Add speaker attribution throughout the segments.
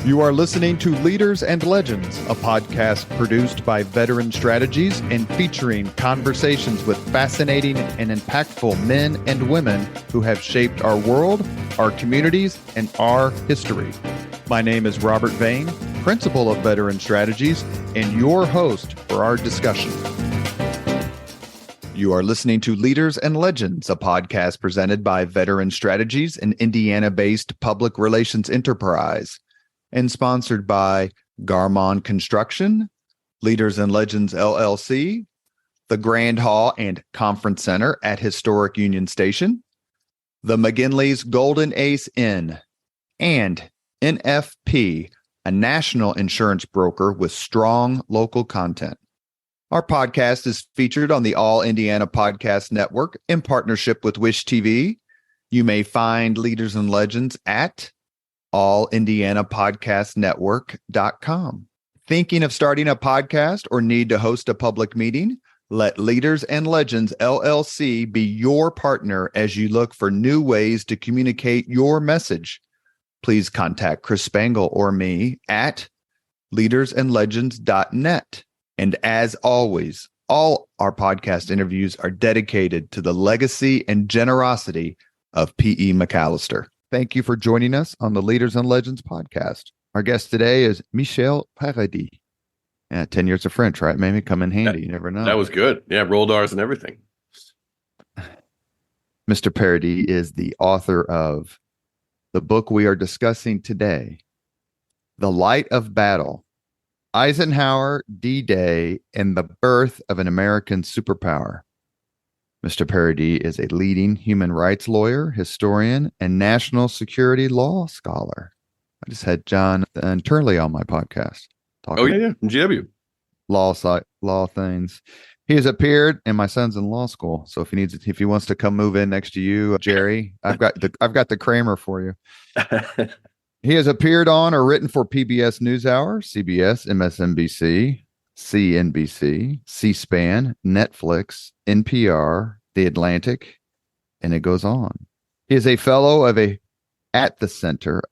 Speaker 1: You are listening to Leaders and Legends, a podcast produced by Veteran Strategies and featuring conversations with fascinating and impactful men and women who have shaped our world, our communities, and our history. My name is Robert Vane, Principal of Veteran Strategies, and your host for our discussion. You are listening to Leaders and Legends, a podcast presented by Veteran Strategies, an Indiana-based public relations enterprise, and sponsored by Garmon Construction, Leaders and Legends LLC, the Grand Hall and Conference Center at Historic Union Station, the McGinley's Golden Ace Inn, and NFP, a national insurance broker with strong local content. Our podcast is featured on the All Indiana Podcast Network in partnership with Wish TV. You may find Leaders and Legends at allindianapodcastnetwork.com. Thinking of starting a podcast or need to host a public meeting? Let Leaders and Legends LLC be your partner as you look for new ways to communicate your message. Please contact Chris Spangle or me at leadersandlegends.net. And as always, all our podcast interviews are dedicated to the legacy and generosity of P.E. McAllister. Thank you for joining us on the Leaders and Legends podcast. Our guest today is Michel Paradis. 10 years of French, right? Maybe come in handy. You never know.
Speaker 2: That was good. Yeah, rolled R's and everything.
Speaker 1: Mr. Paradis is the author of the book we are discussing today, The Light of Battle, Eisenhower, D-Day, and the Birth of an American Superpower. Mr. Paradis is a leading human rights lawyer, historian, and national security law scholar. I just had John and Turley on my podcast.
Speaker 2: Yeah. GW.
Speaker 1: Law things. He has appeared, and my son's in law school. So if he wants to come move in next to you, Jerry, I've got the Kramer for you. He has appeared on or written for PBS NewsHour, CBS, MSNBC, CNBC, C-SPAN, Netflix, NPR, The Atlantic, and it goes on. He is a fellow at the Center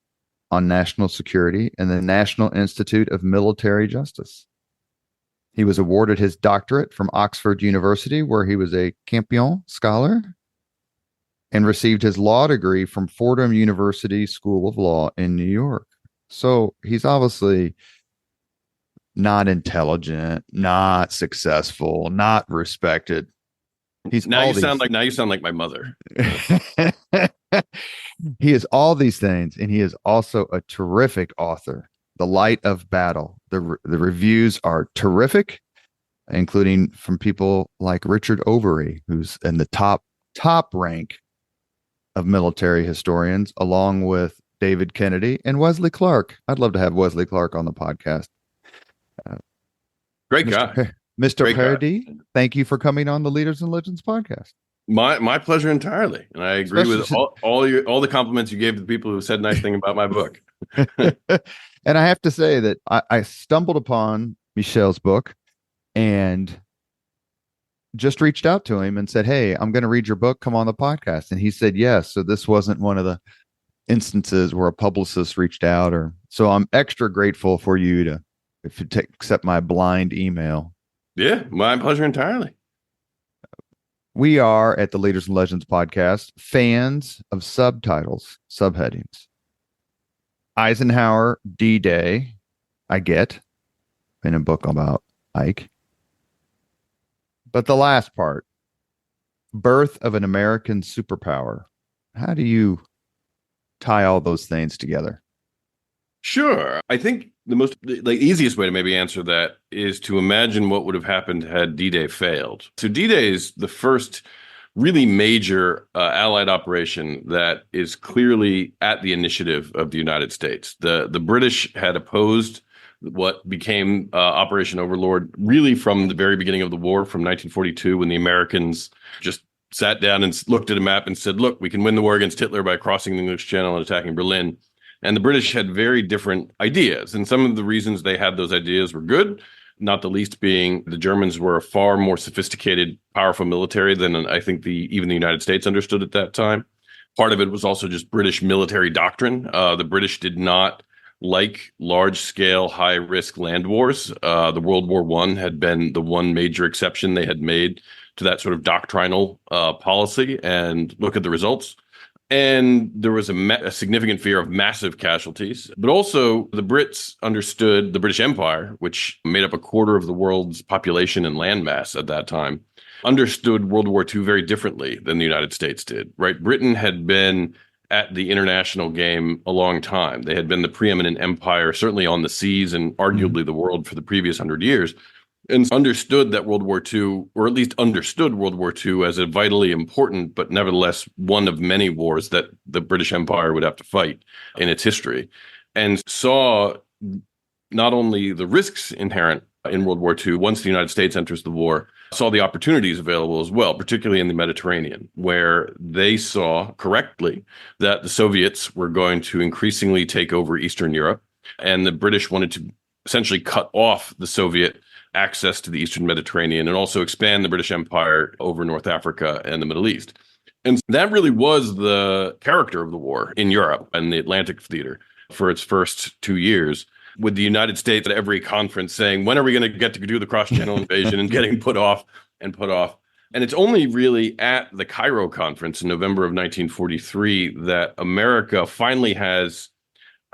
Speaker 1: on National Security and the National Institute of Military Justice. He was awarded his doctorate from Oxford University, where he was a Campion Scholar, and received his law degree from Fordham University School of Law in New York. So he's obviously not intelligent, not successful, not respected.
Speaker 2: Now you sound like my mother.
Speaker 1: He is all these things, and he is also a terrific author. The Light of Battle. The reviews are terrific, including from people like Richard Overy, who's in the top rank of military historians, along with David Kennedy and Wesley Clark. I'd love to have Wesley Clark on the podcast.
Speaker 2: Great guy.
Speaker 1: Mr. Paradis, thank you for coming on the Leaders and Legends podcast.
Speaker 2: My pleasure entirely. And I agree with all the compliments you gave to the people who said nice thing about my book.
Speaker 1: And I have to say that I stumbled upon Michel's book and just reached out to him and said, "Hey, I'm going to read your book. Come on the podcast." And he said yes. So this wasn't one of the instances where a publicist reached out, so I'm extra grateful for you if you accept my blind email.
Speaker 2: Yeah, my pleasure entirely.
Speaker 1: We are at the Leaders and Legends podcast fans of subheadings. Eisenhower, D-Day, I get in a book about Ike. But the last part, Birth of an American Superpower. How do you tie all those things together?
Speaker 2: Sure. I think the most easiest way to maybe answer that is to imagine what would have happened had D-Day failed. So D-Day is the first really major Allied operation that is clearly at the initiative of the United States. The British had opposed what became Operation Overlord really from the very beginning of the war, from 1942, when the Americans just sat down and looked at a map and said, look, we can win the war against Hitler by crossing the English Channel and attacking Berlin. And the British had very different ideas. And some of the reasons they had those ideas were good, not the least being the Germans were a far more sophisticated, powerful military than I think even the United States understood at that time. Part of it was also just British military doctrine. The British did not like large-scale, high-risk land wars. The World War I had been the one major exception they had made to that sort of doctrinal policy, and look at the results. And there was a significant fear of massive casualties. But also, the Brits understood the British Empire, which made up a quarter of the world's population and landmass at that time, understood World War II very differently than the United States did, right? Britain had been at the international game a long time. They had been the preeminent empire, certainly on the seas and arguably the world for the previous 100 years, and understood that World War II, or at least understood World War II as a vitally important, but nevertheless one of many wars that the British Empire would have to fight in its history, and saw not only the risks inherent in World War II once the United States enters the war, saw the opportunities available as well, particularly in the Mediterranean, where they saw correctly that the Soviets were going to increasingly take over Eastern Europe, and the British wanted to essentially cut off the Soviet access to the Eastern Mediterranean and also expand the British Empire over North Africa and the Middle East. And that really was the character of the war in Europe and the Atlantic theater for its first 2 years, with the United States at every conference saying, when are we going to get to do the cross-channel invasion, and getting put off and put off. And it's only really at the Cairo conference in November of 1943 that America finally has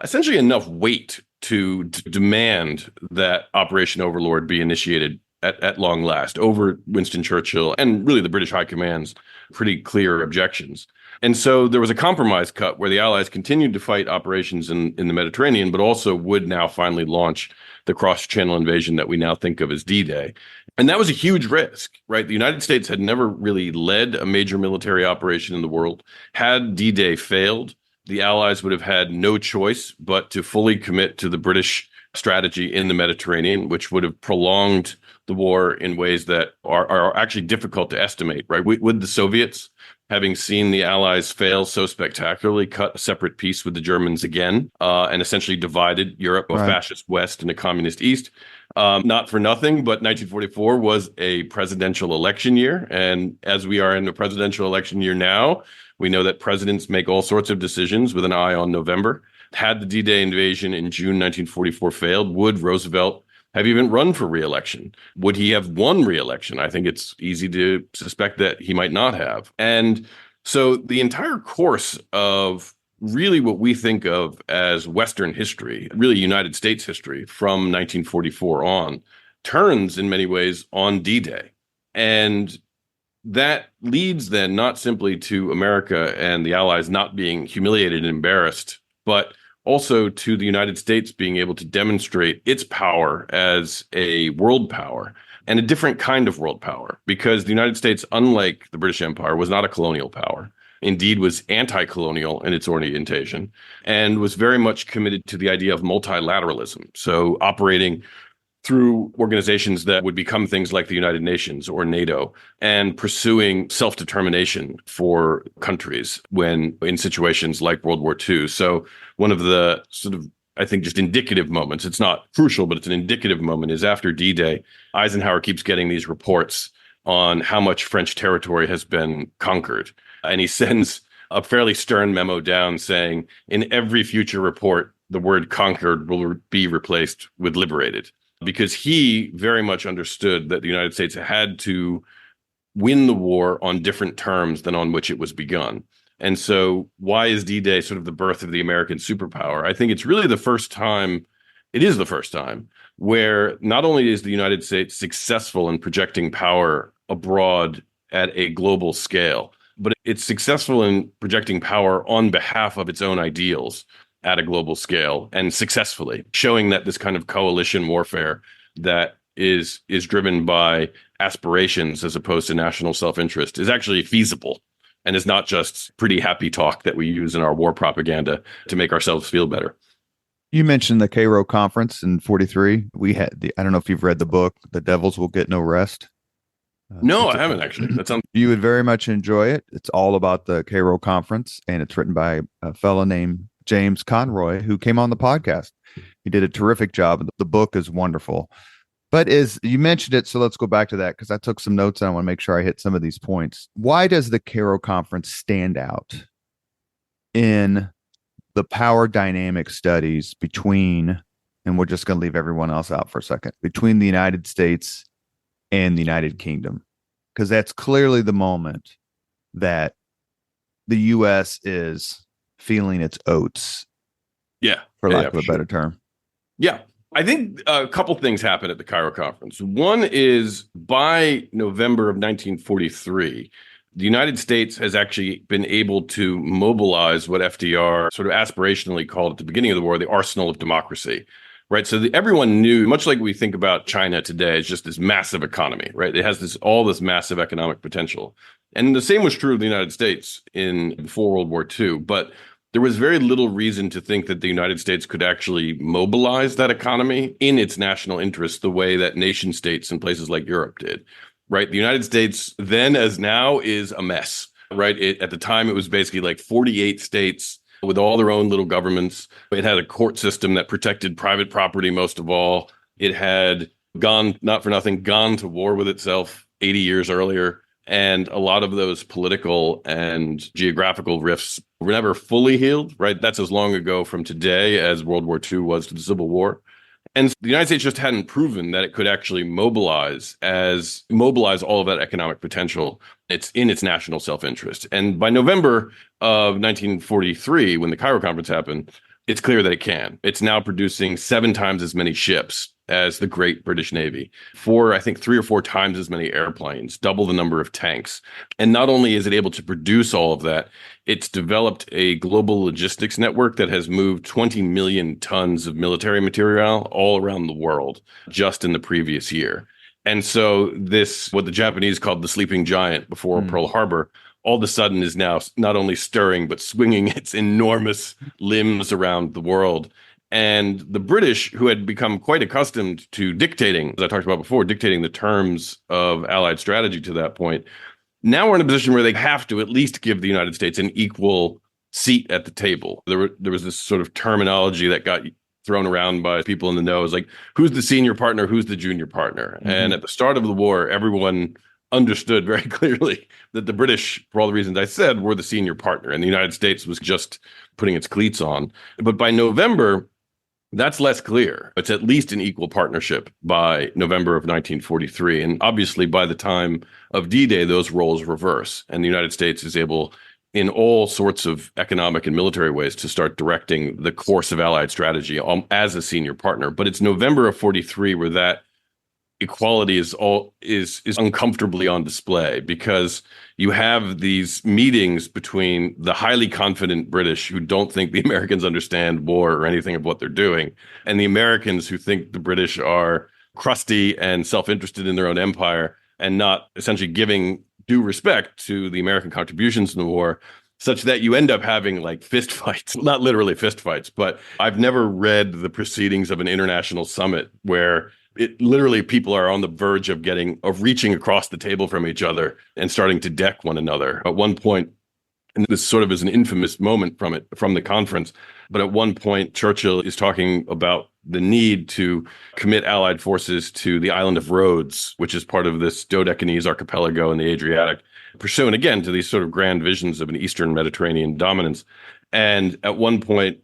Speaker 2: essentially enough weight to demand that Operation Overlord be initiated at long last over Winston Churchill and really the British High Command's pretty clear objections. And so there was a compromise cut where the Allies continued to fight operations in the Mediterranean, but also would now finally launch the cross-channel invasion that we now think of as D-Day. And that was a huge risk, right? The United States had never really led a major military operation in the world. Had D-Day failed, the Allies would have had no choice but to fully commit to the British strategy in the Mediterranean, which would have prolonged the war in ways that are actually difficult to estimate, right? Would the Soviets, having seen the Allies fail so spectacularly, cut a separate peace with the Germans again, and essentially divided Europe, a fascist West and a communist East? Not for nothing, but 1944 was a presidential election year. And as we are in a presidential election year now, we know that presidents make all sorts of decisions with an eye on November. Had the D-Day invasion in June 1944 failed, would Roosevelt have even run for re-election? Would he have won re-election? I think it's easy to suspect that he might not have. And so the entire course of really what we think of as Western history, really United States history from 1944 on, turns in many ways on D-Day. And that leads then not simply to America and the Allies not being humiliated and embarrassed, but also to the United States being able to demonstrate its power as a world power, and a different kind of world power, because the United States, unlike the British Empire, was not a colonial power. Indeed, was anti-colonial in its orientation, and was very much committed to the idea of multilateralism. So operating through organizations that would become things like the United Nations or NATO, and pursuing self-determination for countries when in situations like World War II. So one of the sort of, I think, just indicative moments, it's not crucial, but it's an indicative moment, is after D-Day, Eisenhower keeps getting these reports on how much French territory has been conquered. And he sends a fairly stern memo down saying, in every future report, the word conquered will be replaced with liberated. Because he very much understood that the United States had to win the war on different terms than on which it was begun. And so why is D-Day sort of the birth of the American superpower? I think it's really the first time, it is the first time, where not only is the United States successful in projecting power abroad at a global scale, but it's successful in projecting power on behalf of its own ideals at a global scale, and successfully showing that this kind of coalition warfare that is driven by aspirations as opposed to national self-interest is actually feasible, and is not just pretty happy talk that we use in our war propaganda to make ourselves feel better.
Speaker 1: You mentioned the Cairo conference in 43. We had I don't know if you've read the book, The Devils Will Get No Rest.
Speaker 2: No, I haven't actually. That sounds.
Speaker 1: You would very much enjoy it. It's all about the Cairo conference, and it's written by a fellow named James Conroy, who came on the podcast. He did a terrific job. The book is wonderful. But as you mentioned it, so let's go back to that, because I took some notes and I want to make sure I hit some of these points. Why does the Cairo conference stand out in the power dynamic studies between, and we're just going to leave everyone else out for a second, between the United States and the United Kingdom, because that's clearly the moment that the U.S. is feeling its oats,
Speaker 2: Yeah.
Speaker 1: for
Speaker 2: Yeah,
Speaker 1: lack of a
Speaker 2: sure.
Speaker 1: better term.
Speaker 2: Yeah. I think a couple things happened at the Cairo conference. One is by November of 1943, the United States has actually been able to mobilize what FDR sort of aspirationally called at the beginning of the war the arsenal of democracy, right? So everyone knew, much like we think about China today, it's just this massive economy, right? It has this massive economic potential. And the same was true of the United States before World War II. But there was very little reason to think that the United States could actually mobilize that economy in its national interest the way that nation states in places like Europe did, right? The United States then as now is a mess, right? At the time, it was basically like 48 states with all their own little governments. It had a court system that protected private property most of all. It had gone, not for nothing, gone to war with itself 80 years earlier. And a lot of those political and geographical rifts were never fully healed, right? That's as long ago from today as World War II was to the Civil War. And the United States just hadn't proven that it could actually mobilize all of that economic potential. It's in its national self-interest. And by November of 1943, when the Cairo conference happened, it's clear that it can. It's now producing 7 times as many ships as the Great British Navy, I think 3 or 4 times as many airplanes, double the number of tanks. And not only is it able to produce all of that, it's developed a global logistics network that has moved 20 million tons of military material all around the world just in the previous year. And so what the Japanese called the sleeping giant before Pearl Harbor, all of a sudden is now not only stirring, but swinging its enormous limbs around the world. And the British, who had become quite accustomed to dictating, as I talked about before, dictating the terms of Allied strategy to that point, now we're in a position where they have to at least give the United States an equal seat at the table. There was this sort of terminology that got thrown around by people in the know, is like, who's the senior partner, who's the junior partner? Mm-hmm. And at the start of the war, everyone understood very clearly that the British, for all the reasons I said, were the senior partner, and the United States was just putting its cleats on. But by November, that's less clear. It's at least an equal partnership by November of 1943. And obviously, by the time of D-Day, those roles reverse. And the United States is able, in all sorts of economic and military ways, to start directing the course of Allied strategy as a senior partner. But it's November of 43 where that equality is uncomfortably on display, because you have these meetings between the highly confident British who don't think the Americans understand war or anything of what they're doing, and the Americans who think the British are crusty and self-interested in their own empire and not essentially giving due respect to the American contributions in the war, such that you end up having like fist fights, not literally fist fights, but I've never read the proceedings of an international summit where it literally people are on the verge of reaching across the table from each other and starting to deck one another. At one point, and this sort of is an infamous moment from the conference, but at one point, Churchill is talking about the need to commit Allied forces to the island of Rhodes, which is part of this Dodecanese archipelago in the Adriatic, pursuant again to these sort of grand visions of an Eastern Mediterranean dominance. And at one point,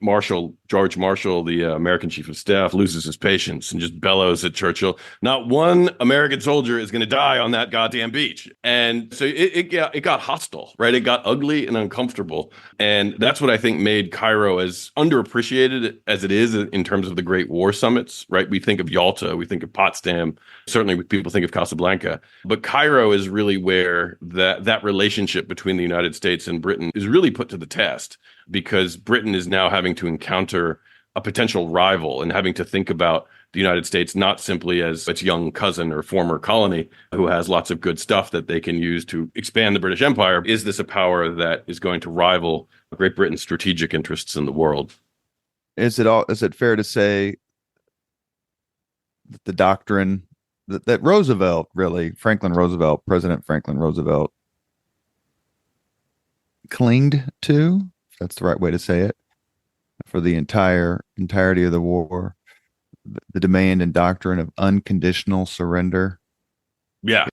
Speaker 2: George Marshall, the American chief of staff, loses his patience and just bellows at Churchill, not one American soldier is going to die on that goddamn beach. And so it got hostile, right? It got ugly and uncomfortable. And that's what I think made Cairo as underappreciated as it is in terms of the Great War summits, right? We think of Yalta, we think of Potsdam, certainly people think of Casablanca. But Cairo is really where that relationship between the United States and Britain is really put to the test, because Britain is now having to encounter a potential rival and having to think about the United States not simply as its young cousin or former colony who has lots of good stuff that they can use to expand the British Empire. Is this a power that is going to rival Great Britain's strategic interests in the world?
Speaker 1: Is it fair to say that the doctrine that President Franklin Roosevelt clinged to, if that's the right way to say it, for the entirety of the war, the demand and doctrine of unconditional surrender,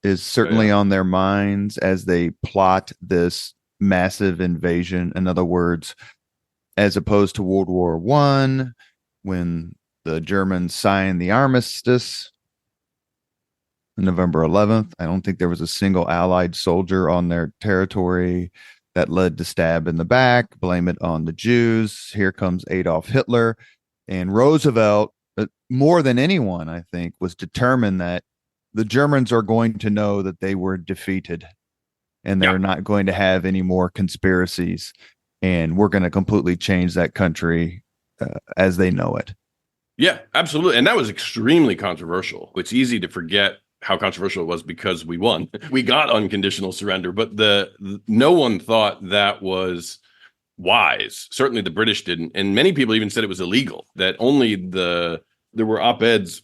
Speaker 1: is certainly on their minds as they plot this massive invasion. In other words, as opposed to World War One, when the Germans signed the armistice on November 11th. I don't think there was a single Allied soldier on their territory. That led to stab in the back, blame it on the Jews. Here comes Adolf Hitler. And Roosevelt, more than anyone, I think, was determined that the Germans are going to know that they were defeated and they're not going to have any more conspiracies. And we're going to completely change that country as they know it.
Speaker 2: Yeah, absolutely. And that was extremely controversial. It's easy to forget how controversial it was because we won. We got unconditional surrender, but no one thought that was wise. Certainly the British didn't. And many people even said it was illegal, that only there were op-eds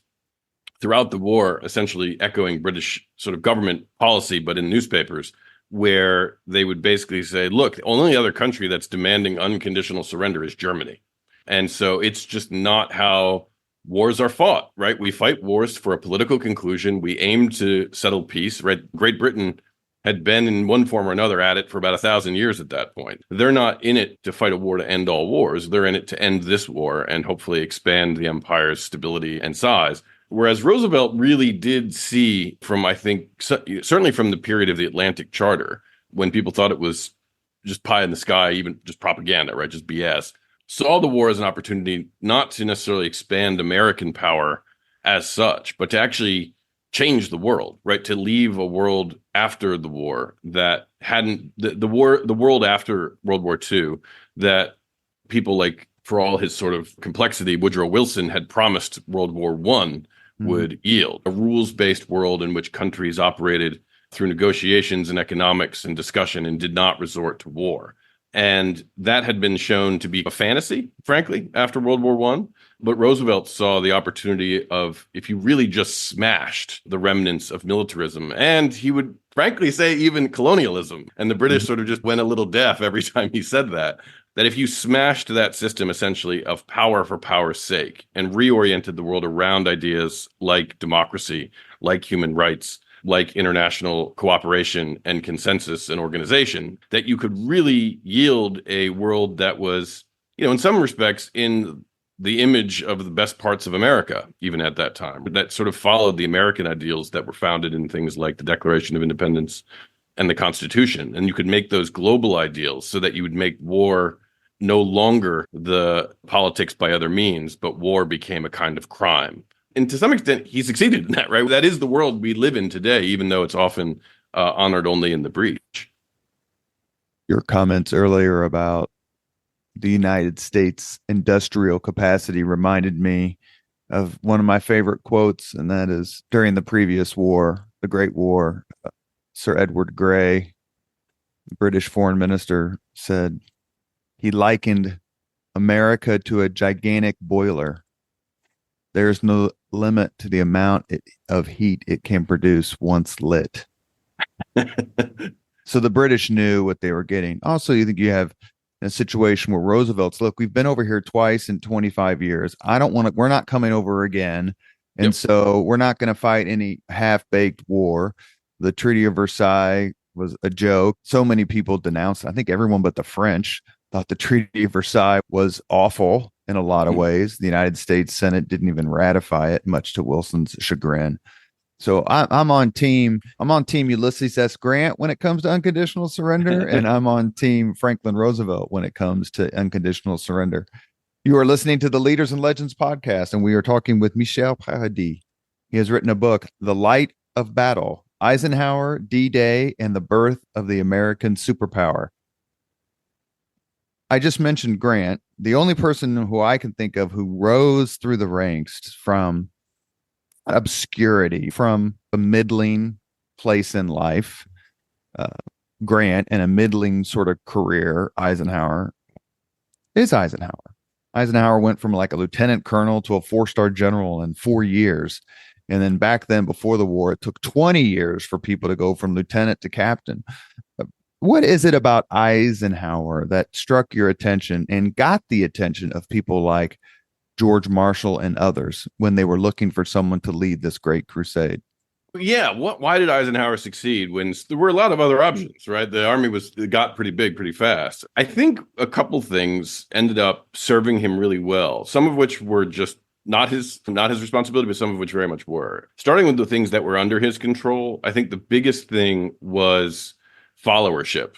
Speaker 2: throughout the war, essentially echoing British sort of government policy, but in newspapers, where they would basically say, look, the only other country that's demanding unconditional surrender is Germany. And so it's just not how wars are fought, right? We fight wars for a political conclusion. We aim to settle peace, right? Great Britain had been in one form or another at it for about 1,000 years at that point. They're not in it to fight a war to end all wars. They're in it to end this war and hopefully expand the empire's stability and size. Whereas Roosevelt really did see from, I think, certainly from the period of the Atlantic Charter, when people thought it was just pie in the sky, even just propaganda, right? Just BS. Saw the war as an opportunity not to necessarily expand American power as such, but to actually change the world, right? To leave a world after the war that hadn't the world after World War II that people like, for all his sort of complexity, Woodrow Wilson had promised World War I would yield a rules-based world in which countries operated through negotiations and economics and discussion and did not resort to war. And that had been shown to be a fantasy, frankly, after World War I. But Roosevelt saw the opportunity of, if you really just smashed the remnants of militarism, and he would frankly say even colonialism, and the British sort of just went a little deaf every time he said that if you smashed that system essentially of power for power's sake and reoriented the world around ideas like democracy, like human rights, like international cooperation and consensus and organization, that you could really yield a world that was, in some respects, in the image of the best parts of America, even at that time, that sort of followed the American ideals that were founded in things like the Declaration of Independence and the Constitution. And you could make those global ideals so that you would make war no longer the politics by other means, but war became a kind of crime. And to some extent, he succeeded in that, right? That is the world we live in today, even though it's often honored only in the breach.
Speaker 1: Your comments earlier about the United States industrial capacity reminded me of one of my favorite quotes, and that is during the previous war, the Great War, Sir Edward Grey, the British foreign minister, said he likened America to a gigantic boiler. There's no limit to the amount of heat it can produce once lit. So the British knew what they were getting. Also, you think you have a situation where Roosevelt's, look, we've been over here twice in 25 years. We're not coming over again. And so we're not going to fight any half-baked war. The Treaty of Versailles was a joke. So many people denounced it. I think everyone but the French thought the Treaty of Versailles was awful in a lot of ways. The United States Senate didn't even ratify it, much to Wilson's chagrin. So I'm on team Ulysses S. Grant when it comes to unconditional surrender, and I'm on team Franklin Roosevelt when it comes to unconditional surrender. You are listening to the Leaders and Legends podcast, and we are talking with Michel Paradis. He has written a book, The Light of Battle, Eisenhower, D-Day, and the Birth of the American Superpower. I just mentioned Grant, the only person who I can think of who rose through the ranks from obscurity, from a middling place in life, Grant, and a middling sort of career, Eisenhower, is Eisenhower. Eisenhower went from like a lieutenant colonel to a 4-star general in 4 years. And then back then, before the war, it took 20 years for people to go from lieutenant to captain. What is it about Eisenhower that struck your attention and got the attention of people like George Marshall and others when they were looking for someone to lead this great crusade?
Speaker 2: Yeah, why did Eisenhower succeed when there were a lot of other options, right? The army got pretty big pretty fast. I think a couple things ended up serving him really well. Some of which were just not his responsibility, but some of which very much were. Starting with the things that were under his control, I think the biggest thing was followership.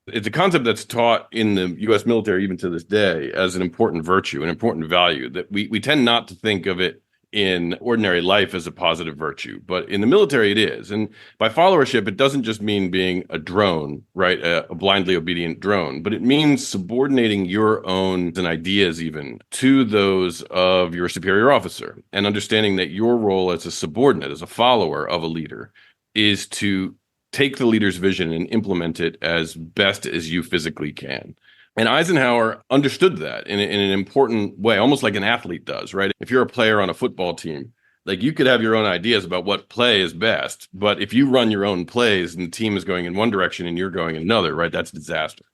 Speaker 2: It's a concept that's taught in the U.S. military even to this day as an important virtue, an important value that we tend not to think of it in ordinary life as a positive virtue, but in the military it is. And by followership, it doesn't just mean being a drone, right? A blindly obedient drone, but it means subordinating your own ideas even to those of your superior officer and understanding that your role as a subordinate, as a follower of a leader, is to take the leader's vision and implement it as best as you physically can. And Eisenhower understood that in an important way, almost like an athlete does, right? If you're a player on a football team, like you could have your own ideas about what play is best, but if you run your own plays and the team is going in one direction and you're going in another, right, that's a disaster.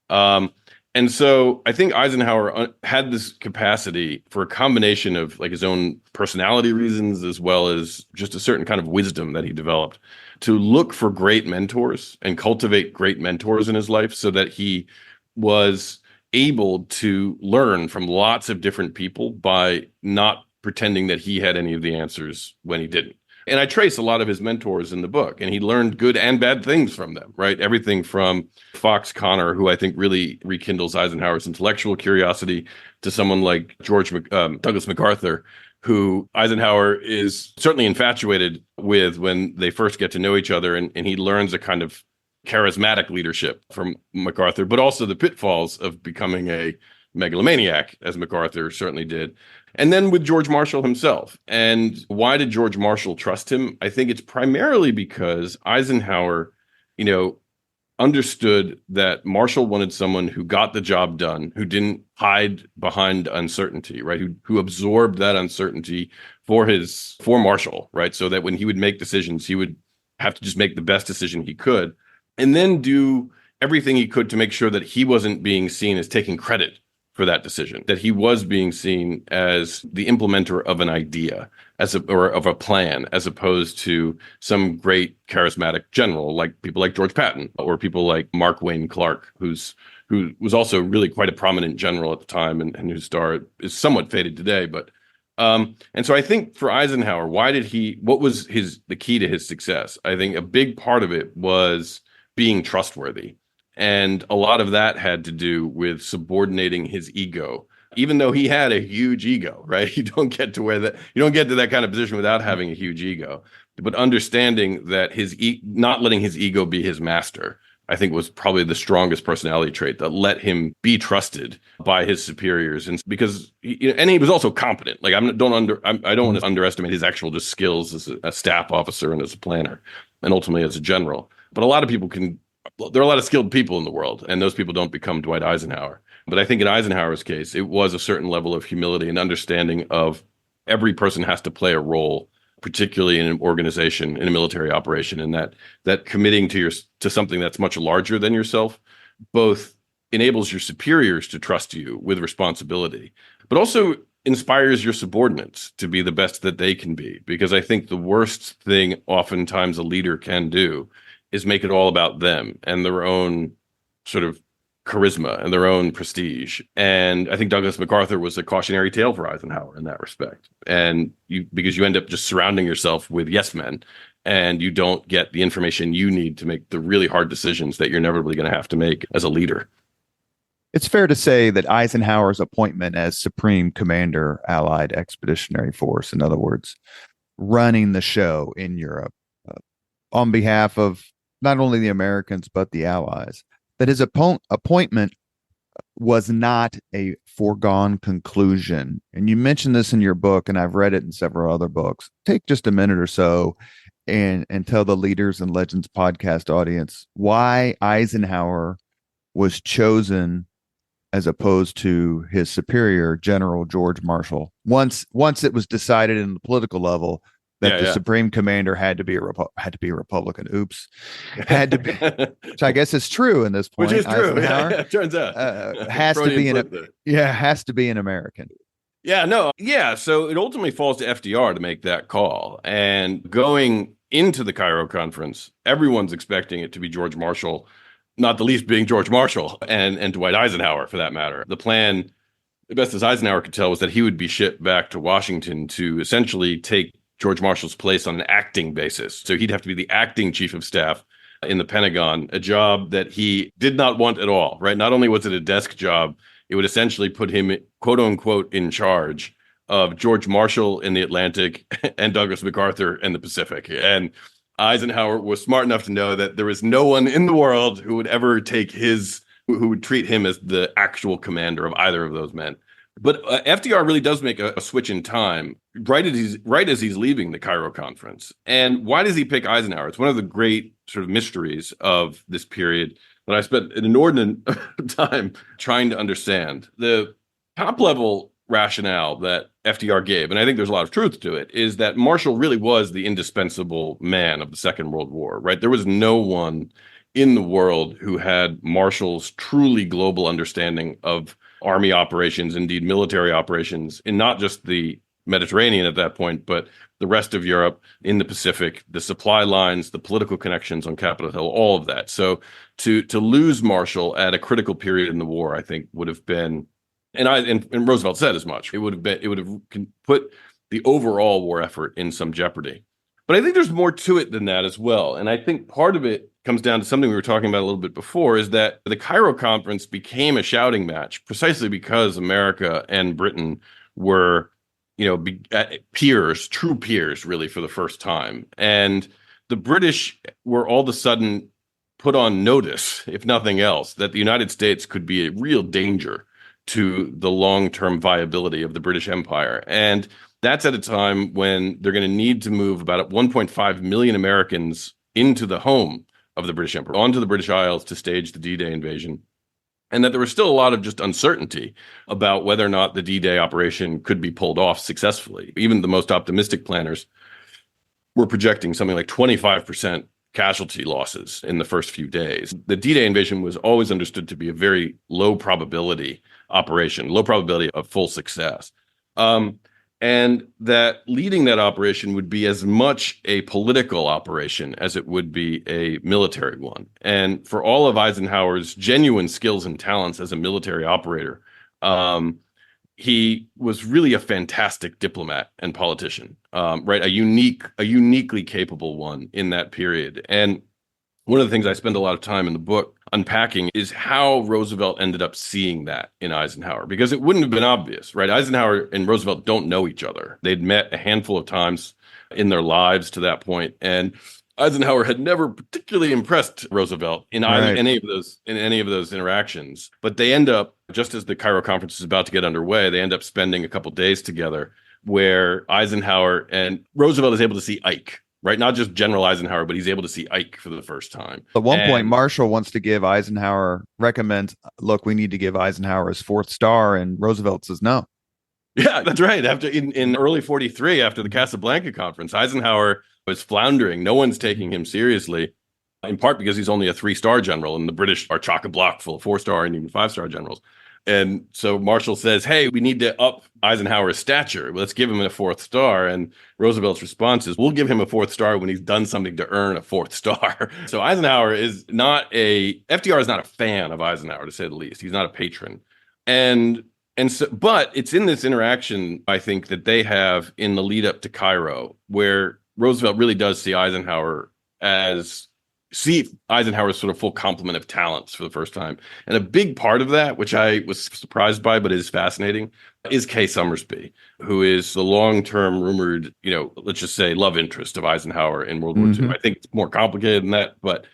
Speaker 2: And so I think Eisenhower had this capacity for a combination of like his own personality reasons, as well as just a certain kind of wisdom that he developed to look for great mentors and cultivate great mentors in his life so that he was able to learn from lots of different people by not pretending that he had any of the answers when he didn't. And I trace a lot of his mentors in the book, and he learned good and bad things from them, right? Everything from Fox Connor, who I think really rekindles Eisenhower's intellectual curiosity, to someone like Douglas MacArthur, who Eisenhower is certainly infatuated with when they first get to know each other, and he learns a kind of charismatic leadership from MacArthur, but also the pitfalls of becoming a megalomaniac, as MacArthur certainly did. And then with George Marshall himself. And why did George Marshall trust him? I think it's primarily because Eisenhower, understood that Marshall wanted someone who got the job done, who didn't hide behind uncertainty, right? Who absorbed that uncertainty for Marshall, right? So that when he would make decisions, he would have to just make the best decision he could, and then do everything he could to make sure that he wasn't being seen as taking credit for that decision, that he was being seen as the implementer of an idea, or of a plan, as opposed to some great charismatic general, like people like George Patton or people like Mark Wayne Clark, who was also really quite a prominent general at the time and whose star is somewhat faded today. But and so I think for Eisenhower, what was the key to his success? I think a big part of it was being trustworthy. And a lot of that had to do with subordinating his ego, even though he had a huge ego, right? You don't get to that kind of position without having a huge ego. But understanding that not letting his ego be his master, I think, was probably the strongest personality trait that let him be trusted by his superiors. And because he was also competent. Like I don't want to underestimate his actual just skills as a staff officer and as a planner, and ultimately as a general. But a lot of people there are a lot of skilled people in the world, and those people don't become Dwight Eisenhower. But I think in Eisenhower's case, it was a certain level of humility and understanding of every person has to play a role, particularly in an organization, in a military operation, and that committing to something that's much larger than yourself both enables your superiors to trust you with responsibility, but also inspires your subordinates to be the best that they can be. Because I think the worst thing oftentimes a leader can do is make it all about them and their own sort of charisma and their own prestige. And I think Douglas MacArthur was a cautionary tale for Eisenhower in that respect. And because you end up just surrounding yourself with yes men, and you don't get the information you need to make the really hard decisions that you're inevitably going to have to make as a leader.
Speaker 1: It's fair to say that Eisenhower's appointment as Supreme Commander, Allied Expeditionary Force, in other words, running the show in Europe on behalf of not only the Americans, but the Allies, that his appointment was not a foregone conclusion. And you mentioned this in your book, and I've read it in several other books. Take just a minute or so and tell the Leaders and Legends podcast audience why Eisenhower was chosen as opposed to his superior, General George Marshall. Once it was decided in the political level that the Supreme Commander had to be a Republican. Oops, had to be, which I guess is true in this point.
Speaker 2: Which is true. It turns out
Speaker 1: has to be an American.
Speaker 2: Yeah, no, yeah. So it ultimately falls to FDR to make that call, and going into the Cairo conference, everyone's expecting it to be George Marshall, not the least being George Marshall and Dwight Eisenhower, for that matter. The plan, the best as Eisenhower could tell, was that he would be shipped back to Washington to essentially take George Marshall's place on an acting basis. So he'd have to be the acting chief of staff in the Pentagon, a job that he did not want at all, right? Not only was it a desk job, it would essentially put him, quote unquote, in charge of George Marshall in the Atlantic and Douglas MacArthur in the Pacific. And Eisenhower was smart enough to know that there was no one in the world who would ever who would treat him as the actual commander of either of those men. But FDR really does make a switch in time right as he's leaving the Cairo conference. And why does he pick Eisenhower? It's one of the great sort of mysteries of this period that I spent an inordinate time trying to understand. The top level rationale that FDR gave, and I think there's a lot of truth to it, is that Marshall really was the indispensable man of the Second World War, right? There was no one in the world who had Marshall's truly global understanding of army operations, indeed military operations, in not just the Mediterranean at that point, but the rest of Europe, in the Pacific, the supply lines, the political connections on Capitol Hill, all of that. So to lose Marshall at a critical period in the war, I think would have been, and Roosevelt said as much, it would have put the overall war effort in some jeopardy. But I think there's more to it than that as well. And I think part of it comes down to something we were talking about a little bit before, is that the Cairo conference became a shouting match precisely because America and Britain were, peers, true peers, really, for the first time. And the British were all of a sudden put on notice, if nothing else, that the United States could be a real danger to the long-term viability of the British Empire. And that's at a time when they're going to need to move about 1.5 million Americans into the home of the British Empire, onto the British Isles to stage the D-Day invasion. And that there was still a lot of just uncertainty about whether or not the D-Day operation could be pulled off successfully. Even the most optimistic planners were projecting something like 25% casualty losses in the first few days. The D-Day invasion was always understood to be a very low probability operation, low probability of full success. And that leading that operation would be as much a political operation as it would be a military one. And for all of Eisenhower's genuine skills and talents as a military operator, he was really a fantastic diplomat and politician, right? A uniquely capable one in that period. And one of the things I spend a lot of time in the book unpacking is how Roosevelt ended up seeing that in Eisenhower, because it wouldn't have been obvious, right? Eisenhower and Roosevelt don't know each other. They'd met a handful of times in their lives to that point, and Eisenhower had never particularly impressed Roosevelt in any of those interactions. But they end up, just as the Cairo conference is about to get underway, they end up spending a couple days together where Eisenhower and Roosevelt is able to see Ike. Right, not just General Eisenhower, but he's able to see Ike for the first time.
Speaker 1: At one point, Marshall wants to give recommends, look, we need to give Eisenhower his fourth star, and Roosevelt says no.
Speaker 2: Yeah, that's right. After in early 43, after the Casablanca conference, Eisenhower was floundering. No one's taking him seriously, in part because he's only a 3-star general, and the British are chock-a-block full of 4-star and even 5-star generals. And so Marshall says, hey, we need to up Eisenhower's stature. Let's give him a 4th star. And Roosevelt's response is, we'll give him a 4th star when he's done something to earn a 4th star. So FDR is not a fan of Eisenhower, to say the least. He's not a patron. But it's in this interaction, I think, that they have in the lead up to Cairo, where Roosevelt really does see Eisenhower's sort of full complement of talents for the first time. And a big part of that, which I was surprised by, but is fascinating, is Kay Summersby, who is the long-term rumored, let's just say love interest of Eisenhower in World War II. I think it's more complicated than that, but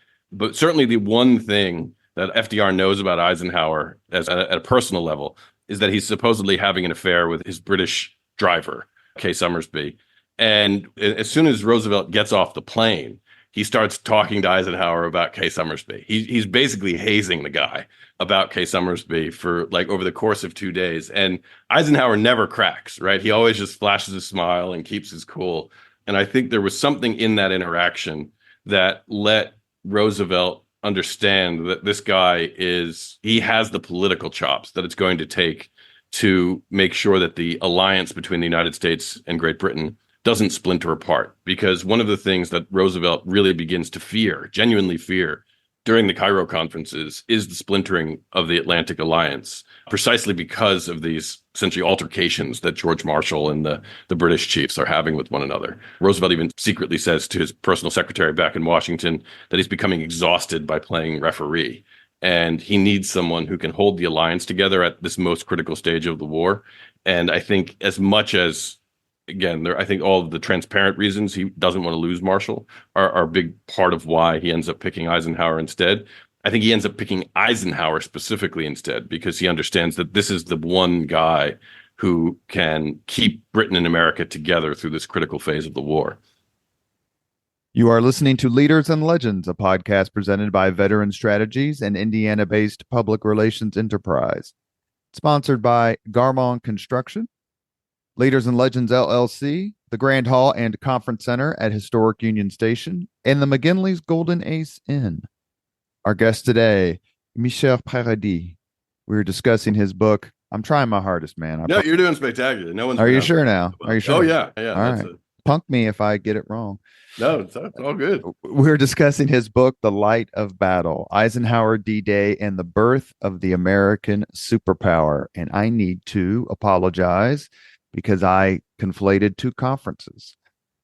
Speaker 2: certainly the one thing that FDR knows about Eisenhower at a personal level is that he's supposedly having an affair with his British driver, Kay Summersby. And as soon as Roosevelt gets off the plane, he starts talking to Eisenhower about Kay Summersby. He's basically hazing the guy about Kay Summersby for over the course of 2 days. And Eisenhower never cracks, right? He always just flashes a smile and keeps his cool. And I think there was something in that interaction that let Roosevelt understand that this guy he has the political chops that it's going to take to make sure that the alliance between the United States and Great Britain doesn't splinter apart. Because one of the things that Roosevelt really begins to fear, genuinely fear, during the Cairo conferences is the splintering of the Atlantic Alliance, precisely because of these essentially altercations that George Marshall and the British chiefs are having with one another. Roosevelt even secretly says to his personal secretary back in Washington that he's becoming exhausted by playing referee. And he needs someone who can hold the alliance together at this most critical stage of the war. And I think as much as, again, I think all of the transparent reasons he doesn't want to lose Marshall are a big part of why he ends up picking Eisenhower instead. I think he ends up picking Eisenhower specifically instead because he understands that this is the one guy who can keep Britain and America together through this critical phase of the war.
Speaker 1: You are listening to Leaders and Legends, a podcast presented by Veteran Strategies and Indiana-based public relations enterprise. Sponsored by Garmong Construction, Leaders and Legends LLC, the Grand Hall and Conference Center at Historic Union Station, and the McGinley's Golden Ace Inn. Our guest today, Michel Paradis. We're discussing his book. I'm trying my hardest, man.
Speaker 2: No, you're doing spectacular. No one's.
Speaker 1: Are you sure now? Are you sure?
Speaker 2: Oh yeah.
Speaker 1: All right. Punk me if I get it wrong.
Speaker 2: No, it's all good.
Speaker 1: We're discussing his book, The Light of Battle, Eisenhower, D-Day, and the Birth of the American Superpower. And I need to apologize because I conflated two conferences.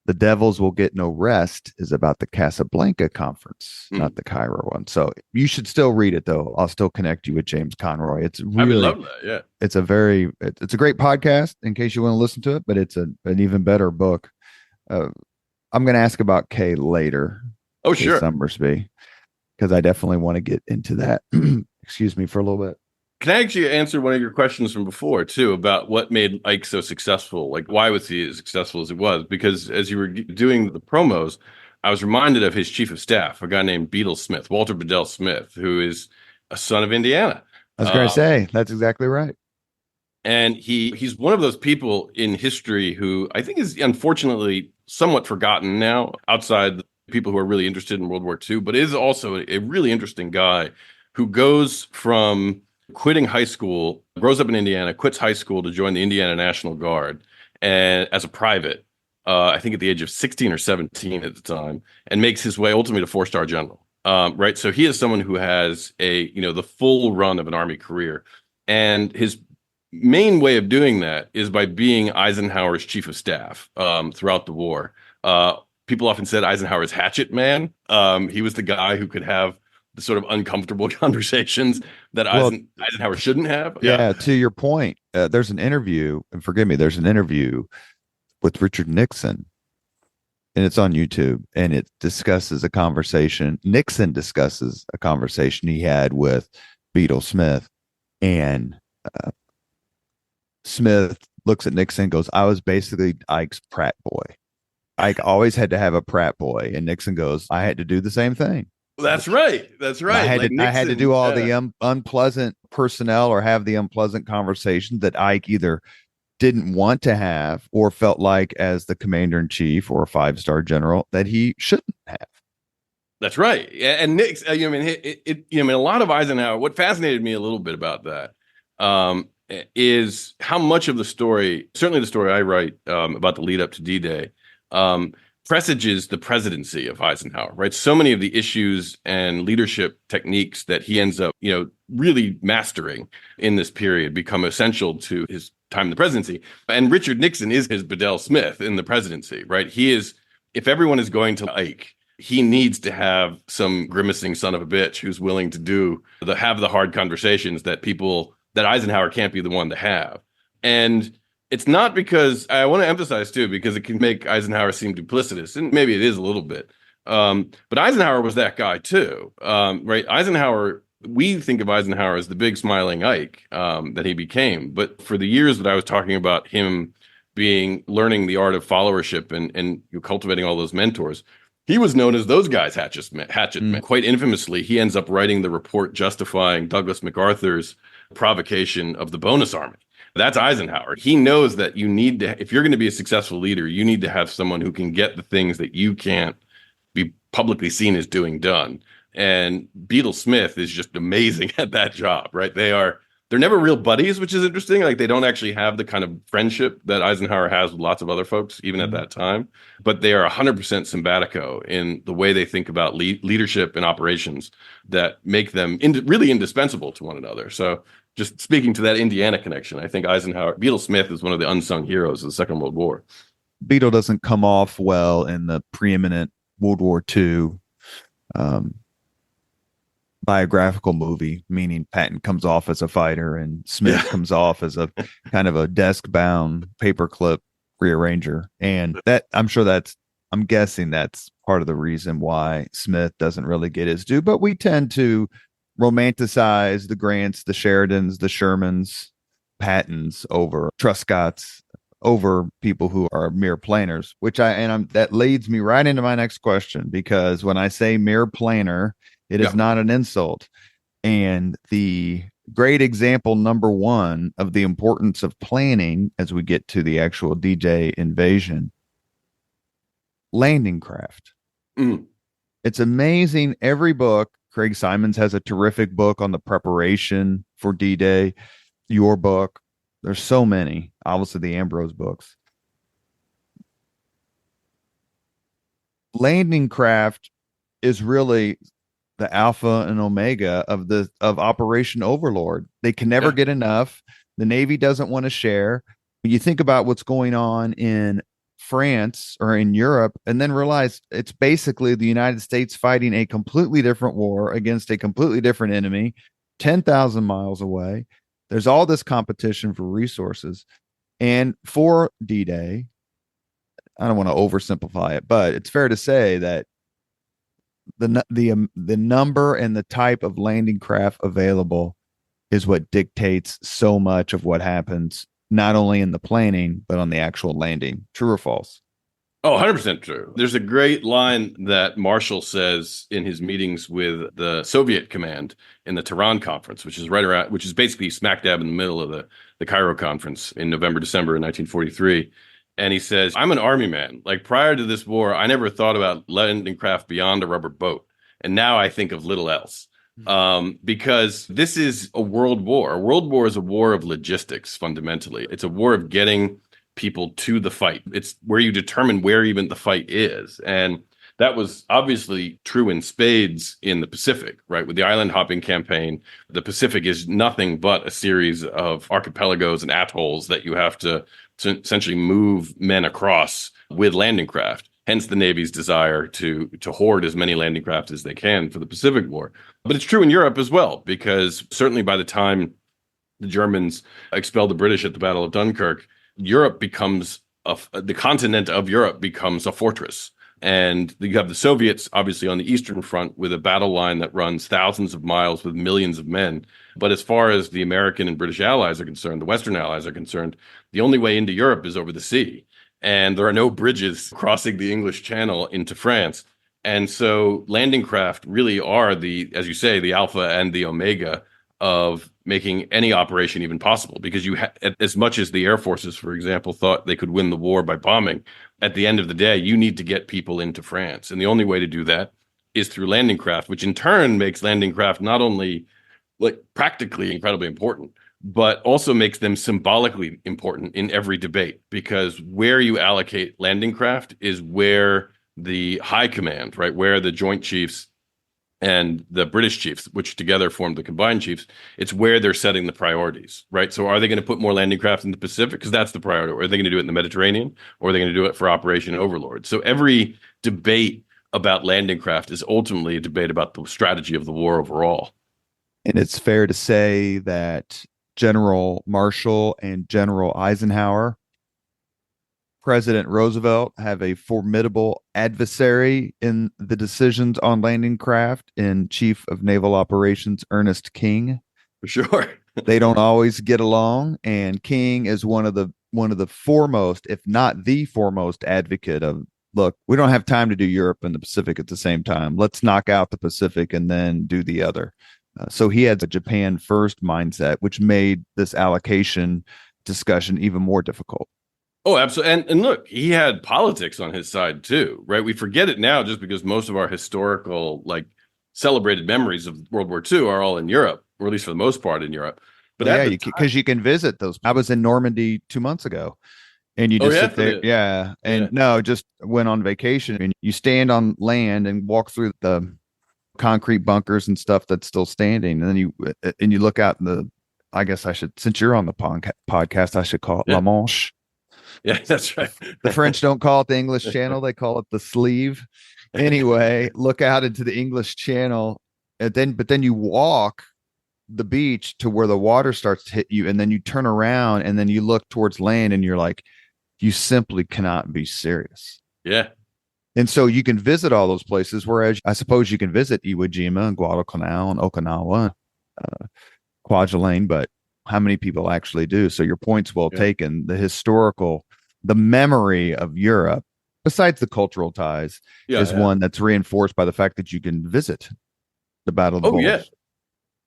Speaker 1: The Devils Will Get No Rest is about the Casablanca conference, not the Cairo one. So you should still read it, though. I'll still connect you with James Conroy. It's really, I would
Speaker 2: love that. Yeah,
Speaker 1: it's a great podcast in case you want to listen to it, but it's an even better book. I'm going to ask about Kay later.
Speaker 2: Oh, sure.
Speaker 1: Summersby, because I definitely want to get into that. Excuse me for a little bit.
Speaker 2: Can I actually answer one of your questions from before, too, about what made Ike so successful? Like, why was he as successful as he was? Because as you were doing the promos, I was reminded of his chief of staff, a guy named Bedell Smith, Walter Bedell Smith, who is a son of Indiana.
Speaker 1: I was going to say, that's exactly right.
Speaker 2: And he's one of those people in history who I think is unfortunately somewhat forgotten now, outside the people who are really interested in World War II, but is also a really interesting guy who goes from quitting high school, grows up in Indiana, quits high school to join the Indiana National Guard and as a private, I think at the age of 16 or 17 at the time, and makes his way ultimately to 4-star general. Right. So he is someone who has the full run of an Army career. And his main way of doing that is by being Eisenhower's chief of staff throughout the war. People often said Eisenhower's hatchet man. He was the guy who could have the sort of uncomfortable conversations that Eisenhower shouldn't have.
Speaker 1: Yeah, to your point, there's an interview, and forgive me, there's an interview with Richard Nixon, and it's on YouTube, and it discusses a conversation. Nixon discusses a conversation he had with Bedell Smith, and Smith looks at Nixon and goes, I was basically Ike's Pratt boy. Ike always had to have a Pratt boy. And Nixon goes, I had to do the same thing.
Speaker 2: That's right. That's right.
Speaker 1: I had to do all the unpleasant personnel or have the unpleasant conversations that Ike either didn't want to have or felt like as the commander in chief or a 5-star general that he shouldn't have.
Speaker 2: That's right. And Nixon, a lot of Eisenhower, what fascinated me a little bit about that, is how much of the story, certainly the story I write about the lead up to D-Day, presages the presidency of Eisenhower, right? So many of the issues and leadership techniques that he ends up, really mastering in this period become essential to his time in the presidency. And Richard Nixon is his Bedell Smith in the presidency, right? He is, if everyone is going to Ike, he needs to have some grimacing son of a bitch who's willing to have the hard conversations that Eisenhower can't be the one to have. And it's not because, I want to emphasize too, because it can make Eisenhower seem duplicitous, and maybe it is a little bit. But Eisenhower was that guy too, right? Eisenhower, we think of Eisenhower as the big smiling Ike that he became. But for the years that I was talking about him learning the art of followership and cultivating all those mentors, he was known as those guys' hatchet men. Quite infamously, he ends up writing the report justifying Douglas MacArthur's provocation of the bonus army. That's Eisenhower. He knows that you need to, if you're going to be a successful leader, you need to have someone who can get the things that you can't be publicly seen as doing done. And Bedell Smith is just amazing at that job, right? They are They're never real buddies, which is interesting. Like they don't actually have the kind of friendship that Eisenhower has with lots of other folks, even at that time. But they are 100% simpatico in the way they think about leadership and operations that make them really indispensable to one another. So just speaking to that Indiana connection, I think Eisenhower, Beetle Smith is one of the unsung heroes of the Second World War.
Speaker 1: Beetle doesn't come off well in the preeminent World War II biographical movie, meaning Patton comes off as a fighter and Smith comes off as a kind of a desk-bound paperclip rearranger. And that I'm guessing that's part of the reason why Smith doesn't really get his due. But we tend to romanticize the Grants, the Sheridans, the Shermans, Pattons over Truscotts, over people who are mere planners, that leads me right into my next question, because when I say mere planner, it is not an insult. And the great example number one of the importance of planning as we get to the actual D-Day invasion, landing craft. It's amazing. Every book, Craig Simons has a terrific book on the preparation for D-Day. Your book, there's so many, obviously the Ambrose books. Landing craft is really the alpha and omega of Operation Overlord. They can never get enough. The Navy doesn't want to share. You think about what's going on in France or in Europe, and then realize it's basically the United States fighting a completely different war against a completely different enemy, 10,000 miles away. There's all this competition for resources. And for D-Day, I don't want to oversimplify it, but it's fair to say that the number and the type of landing craft available is what dictates so much of what happens, not only in the planning, but on the actual landing. True or false?
Speaker 2: Oh, 100% true. There's a great line that Marshall says in his meetings with the Soviet command in the Tehran conference, which is basically smack dab in the middle of the Cairo conference in November, December of 1943. And he says, I'm an army man. Like prior to this war, I never thought about landing craft beyond a rubber boat. And now I think of little else. Because this is a world war. A world war is a war of logistics, fundamentally. It's a war of getting people to the fight. It's where you determine where even the fight is. And that was obviously true in spades in the Pacific, right? With the island hopping campaign, the Pacific is nothing but a series of archipelagos and atolls that you have to essentially move men across with landing craft. Hence the Navy's desire to hoard as many landing craft as they can for the Pacific War. But it's true in Europe as well, because certainly by the time the Germans expelled the British at the Battle of Dunkirk, Europe becomes the continent of Europe becomes a fortress. And you have the Soviets, obviously, on the Eastern Front with a battle line that runs thousands of miles with millions of men. But as far as the American and British allies are concerned, the Western allies are concerned, the only way into Europe is over the sea. And there are no bridges crossing the English Channel into France. And so landing craft really are as you say, the alpha and the omega of making any operation even possible. Because as much as the air forces, for example, thought they could win the war by bombing, at the end of the day, you need to get people into France. And the only way to do that is through landing craft, which in turn makes landing craft not only like practically incredibly important, but also makes them symbolically important in every debate, because where you allocate landing craft is where the high command, right, where the Joint Chiefs and the British chiefs, which together form the combined chiefs, it's where they're setting the priorities, right? So are they going to put more landing craft in the Pacific? Because that's the priority. Or are they going to do it in the Mediterranean? Or are they going to do it for Operation Overlord? So every debate about landing craft is ultimately a debate about the strategy of the war overall.
Speaker 1: And it's fair to say that General Marshall and General Eisenhower, President Roosevelt, have a formidable adversary in the decisions on landing craft in Chief of Naval Operations Ernest King.
Speaker 2: For sure.
Speaker 1: They don't always get along, and King is one of the foremost, if not the foremost, advocate of, look, we don't have time to do Europe and the Pacific at the same time. Let's knock out the Pacific and then do the other. So he had the Japan first mindset, which made this allocation discussion even more difficult.
Speaker 2: Oh, absolutely. And look, he had politics on his side too, right? We forget it now just because most of our historical, like, celebrated memories of World War II are all in Europe, or at least for the most part in Europe. But
Speaker 1: Well,
Speaker 2: at
Speaker 1: yeah,
Speaker 2: the
Speaker 1: you
Speaker 2: time,
Speaker 1: because you can visit those. I was in Normandy 2 months ago, and you
Speaker 2: oh
Speaker 1: just
Speaker 2: yeah,
Speaker 1: sit
Speaker 2: for
Speaker 1: there.
Speaker 2: the
Speaker 1: Yeah,
Speaker 2: yeah,
Speaker 1: and no, just went on vacation, and you stand on land and walk through the concrete bunkers and stuff that's still standing, and then you look out in the. I guess I should, since you're on the podcast, I should call it La
Speaker 2: yeah,
Speaker 1: Manche.
Speaker 2: yeah, that's right.
Speaker 1: The French don't call it the English Channel; they call it the sleeve. Anyway, look out into the English Channel, and then you walk the beach to where the water starts to hit you, and then you turn around and then you look towards land, and you're like, you simply cannot be serious.
Speaker 2: Yeah,
Speaker 1: And so you can visit all those places, whereas I suppose you can visit Iwo Jima and Guadalcanal and Okinawa, Kwajalein, but how many people actually do? So your point's well
Speaker 2: yeah,
Speaker 1: taken. The memory of Europe, besides the cultural ties,
Speaker 2: yeah,
Speaker 1: is
Speaker 2: yeah.
Speaker 1: one that's reinforced by the fact that you can visit the Battle of the
Speaker 2: Oh yeah.
Speaker 1: Bulge.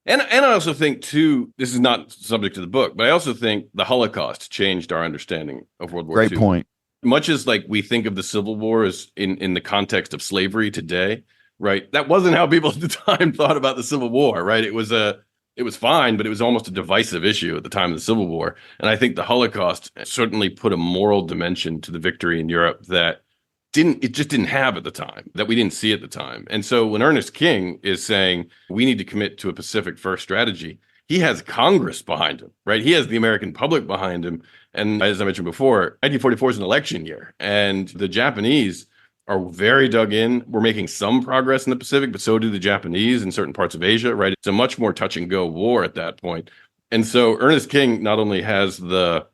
Speaker 2: And I also think too, this is not subject to the book, but I also think the Holocaust changed our understanding of World War
Speaker 1: Great
Speaker 2: II.
Speaker 1: point.
Speaker 2: Much as like we think of the Civil War as in the context of slavery today, right? That wasn't how people at the time thought about the Civil War, right? It was fine, but it was almost a divisive issue at the time of the Civil War. And I think the Holocaust certainly put a moral dimension to the victory in Europe that it just didn't have at the time, that we didn't see at the time. And so when Ernest King is saying we need to commit to a Pacific first strategy, he has Congress behind him, right? He has the American public behind him. And as I mentioned before, 1944 is an election year, and the Japanese are very dug in. We're making some progress in the Pacific, but so do the Japanese in certain parts of Asia, right? It's a much more touch and go war at that point. And so Ernest King not only has the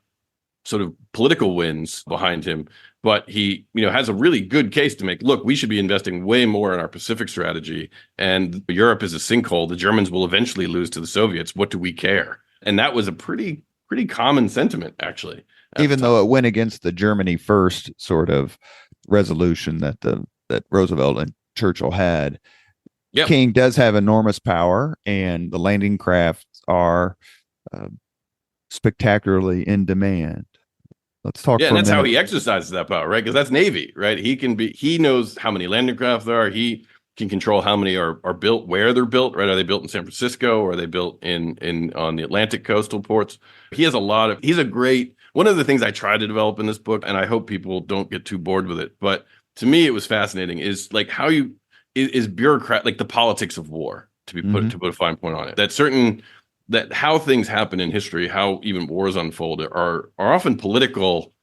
Speaker 2: sort of political wins behind him, but he, has a really good case to make. Look, we should be investing way more in our Pacific strategy, and Europe is a sinkhole. The Germans will eventually lose to the Soviets. What do we care? And that was a pretty common sentiment, actually, at the
Speaker 1: Even
Speaker 2: time.
Speaker 1: though it went against the Germany first sort of resolution that Roosevelt and Churchill had.
Speaker 2: Yep.
Speaker 1: King does have enormous power, and the landing crafts are uh, spectacularly in demand. Let's talk
Speaker 2: Yeah, and
Speaker 1: for a
Speaker 2: that's how
Speaker 1: minute.
Speaker 2: he exercises that power, right? Because that's Navy, right? He knows how many landing craft there are. He can control how many are built, where they're built, right? Are they built in San Francisco, or are they built in on the Atlantic coastal ports? He's a great, one of the things I try to develop in this book, and I hope people don't get too bored with it. But to me, it was fascinating, is like how is bureaucrat, like the politics of war,
Speaker 1: Mm-hmm.
Speaker 2: to put a fine point on it. That how things happen in history, how even wars unfold are often political,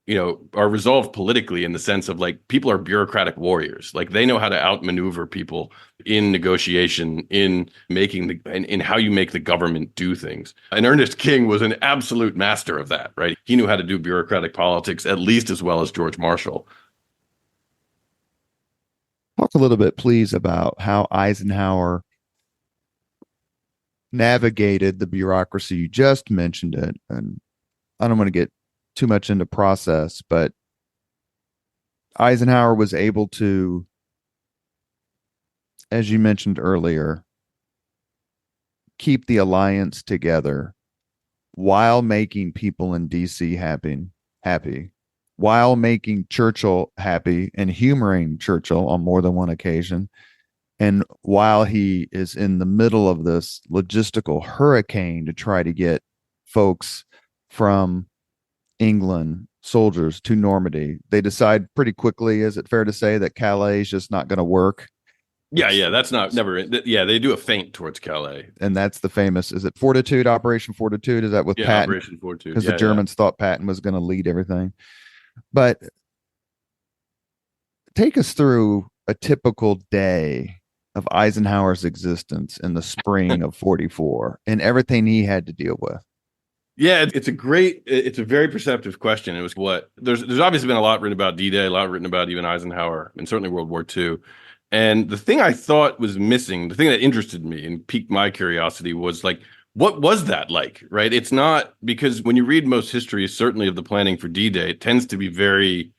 Speaker 2: are resolved politically in the sense of like people are bureaucratic warriors. Like they know how to outmaneuver people in negotiation, in in how you make the government do things. And Ernest King was an absolute master of that, right? He knew how to do bureaucratic politics at least as well as George Marshall.
Speaker 1: Talk a little bit, please, about how Eisenhower navigated the bureaucracy. You just mentioned it, and I don't want to get too much into process, but Eisenhower was able to, as you mentioned earlier, keep the alliance together while making people in DC happy, while making Churchill happy and humoring Churchill on more than one occasion. And while he is in the middle of this logistical hurricane to try to get folks from England, soldiers to Normandy, they decide pretty quickly, is it fair to say, that Calais is just not going to work?
Speaker 2: Yeah, that's not never. Yeah, they do a feint towards Calais.
Speaker 1: And that's the famous, is it Fortitude, Operation Fortitude? Is that with
Speaker 2: Yeah,
Speaker 1: Patton?
Speaker 2: Operation Fortitude.
Speaker 1: Because the
Speaker 2: Yeah, yeah.
Speaker 1: Germans thought Patton was going to lead everything. But take us through a typical day of Eisenhower's existence in the spring of 44 and everything he had to deal with.
Speaker 2: Yeah, it's a very perceptive question. It was there's obviously been a lot written about D-Day, a lot written about even Eisenhower, and certainly World War II. And the thing I thought was missing, the thing that interested me and piqued my curiosity was like, what was that like, right? It's not, because when you read most history, certainly of the planning for D-Day, it tends to be very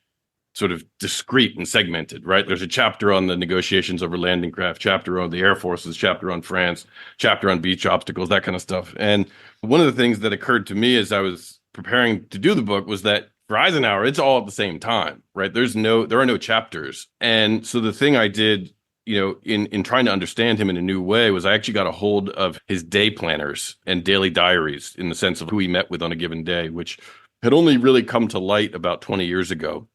Speaker 2: sort of discrete and segmented, right? There's a chapter on the negotiations over landing craft, chapter on the Air Forces, chapter on France, chapter on beach obstacles, that kind of stuff. And one of the things that occurred to me as I was preparing to do the book was that for Eisenhower, it's all at the same time, right? There are no chapters. And so the thing I did in trying to understand him in a new way was I actually got a hold of his day planners and daily diaries in the sense of who he met with on a given day, which had only really come to light about 20 years ago.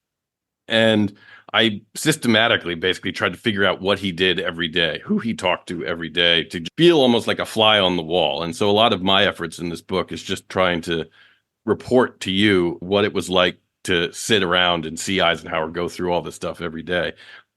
Speaker 2: And I systematically basically tried to figure out what he did every day, who he talked to every day, to feel almost like a fly on the wall. And so a lot of my efforts in this book is just trying to report to you what it was like to sit around and see Eisenhower go through all this stuff every day.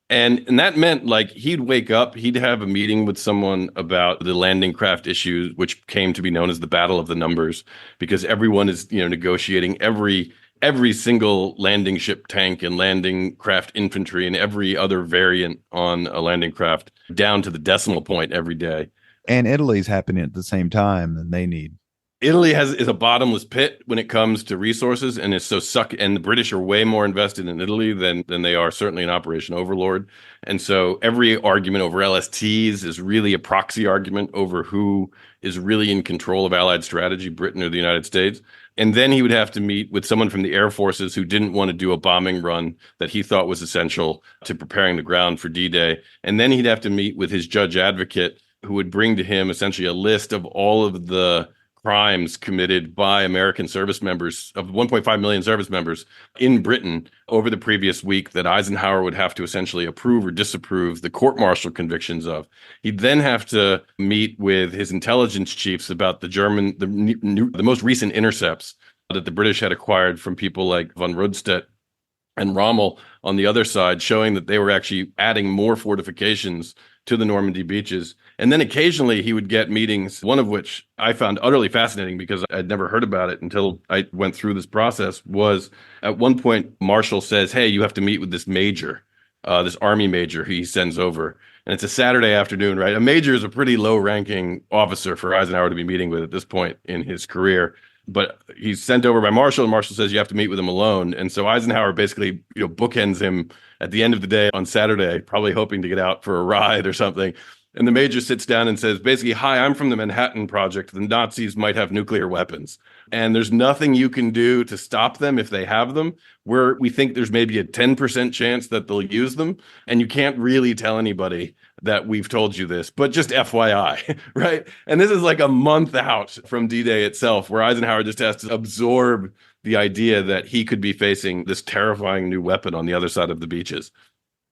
Speaker 2: And that meant like he'd wake up, he'd have a meeting with someone about the landing craft issues, which came to be known as the Battle of the Numbers, because everyone is, negotiating every single landing ship tank and landing craft infantry and every other variant on a landing craft down to the decimal point every day.
Speaker 1: And Italy's happening at the same time, and they need.
Speaker 2: Italy is a bottomless pit when it comes to resources, and it's and the British are way more invested in Italy than they are certainly in Operation Overlord. And so every argument over LSTs is really a proxy argument over who is really in control of Allied strategy, Britain or the United States. And then he would have to meet with someone from the Air Forces who didn't want to do a bombing run that he thought was essential to preparing the ground for D-Day. And then he'd have to meet with his judge advocate, who would bring to him essentially a list of all of the crimes committed by American service members, of 1.5 million service members in Britain over the previous week, that Eisenhower would have to essentially approve or disapprove the court-martial convictions of. He'd then have to meet with his intelligence chiefs about the most recent intercepts that the British had acquired from people like von Rundstedt and Rommel on the other side, showing that they were actually adding more fortifications to the Normandy beaches. And then occasionally he would get meetings, one of which I found utterly fascinating because I'd never heard about it until I went through this process, was at one point Marshall says, hey, you have to meet with this major, this army major who he sends over. And it's a Saturday afternoon, right? A major is a pretty low-ranking officer for Eisenhower to be meeting with at this point in his career. But he's sent over by Marshall, and Marshall says you have to meet with him alone. And so Eisenhower basically, bookends him at the end of the day on Saturday, probably hoping to get out for a ride or something. And the major sits down and says, basically, hi, I'm from the Manhattan Project. The Nazis might have nuclear weapons, and there's nothing you can do to stop them if they have them. We think there's maybe a 10% chance that they'll use them, and you can't really tell anybody that we've told you this, but just FYI, right? And this is like a month out from D-Day itself, where Eisenhower just has to absorb the idea that he could be facing this terrifying new weapon on the other side of the beaches.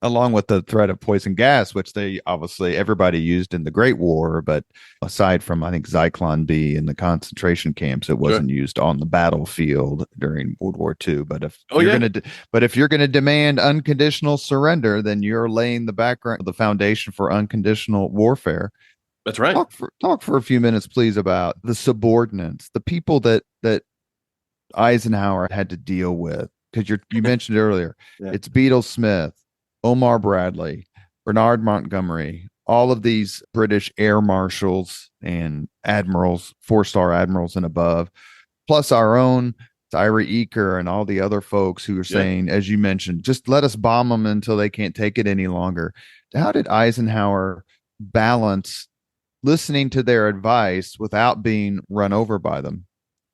Speaker 1: Along with the threat of poison gas, which they obviously everybody used in the Great War, but aside from I think Zyklon B in the concentration camps, it wasn't used on the battlefield during World War II. But if you're gonna demand unconditional surrender, then you're laying the foundation for unconditional warfare.
Speaker 2: That's right.
Speaker 1: Talk for a few minutes, please, about the subordinates, the people that Eisenhower had to deal with, because you mentioned earlier, it's Beadle Smith, Omar Bradley, Bernard Montgomery, all of these British air marshals and admirals, 4-star admirals and above, plus our own Tyree Eaker and all the other folks who are saying, as you mentioned, just let us bomb them until they can't take it any longer. How did Eisenhower balance listening to their advice without being run over by them?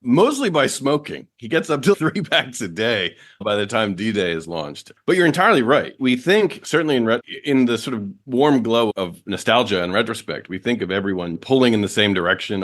Speaker 2: Mostly by smoking. He gets up to 3 packs a day by the time D-Day is launched. But you're entirely right. We think, certainly in the sort of warm glow of nostalgia and retrospect, we think of everyone pulling in the same direction.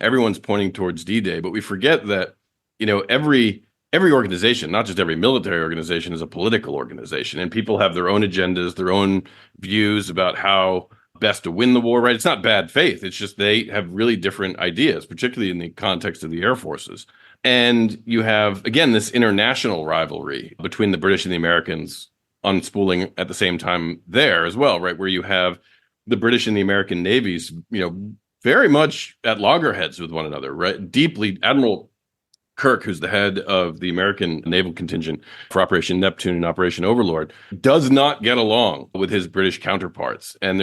Speaker 2: Everyone's pointing towards D-Day. But we forget that, every organization, not just every military organization, is a political organization. And people have their own agendas, their own views about how best to win the war, right? It's not bad faith. It's just they have really different ideas, particularly in the context of the air forces. And you have, again, this international rivalry between the British and the Americans unspooling at the same time there as well, right? Where you have the British and the American navies, very much at loggerheads with one another, right? Deeply. Admiral Kirk, who's the head of the American naval contingent for Operation Neptune and Operation Overlord, does not get along with his British counterparts. And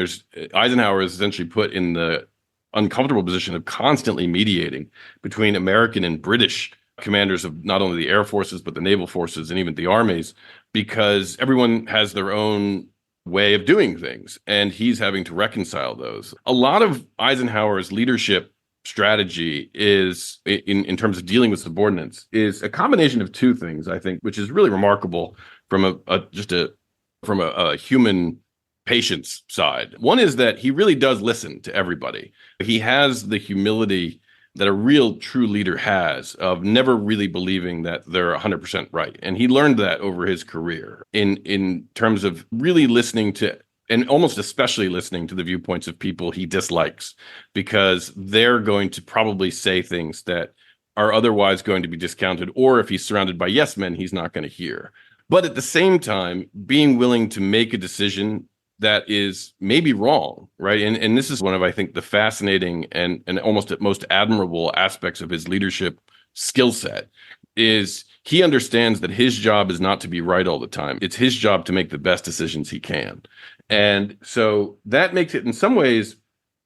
Speaker 2: Eisenhower is essentially put in the uncomfortable position of constantly mediating between American and British commanders of not only the air forces, but the naval forces and even the armies, because everyone has their own way of doing things. And he's having to reconcile those. A lot of Eisenhower's leadership strategy is, in terms of dealing with subordinates, is a combination of two things, I think, which is really remarkable from a human patience side. One is that he really does listen to everybody. He has the humility that a real true leader has of never really believing that they're 100% right. And he learned that over his career in terms of really listening to, and almost especially listening to the viewpoints of people he dislikes, because they're going to probably say things that are otherwise going to be discounted, or if he's surrounded by yes men, he's not going to hear. But at the same time, being willing to make a decision that is maybe wrong, right? And this is one of, I think, the fascinating and almost most admirable aspects of his leadership skill set is he understands that his job is not to be right all the time. It's his job to make the best decisions he can. And so that makes it in some ways,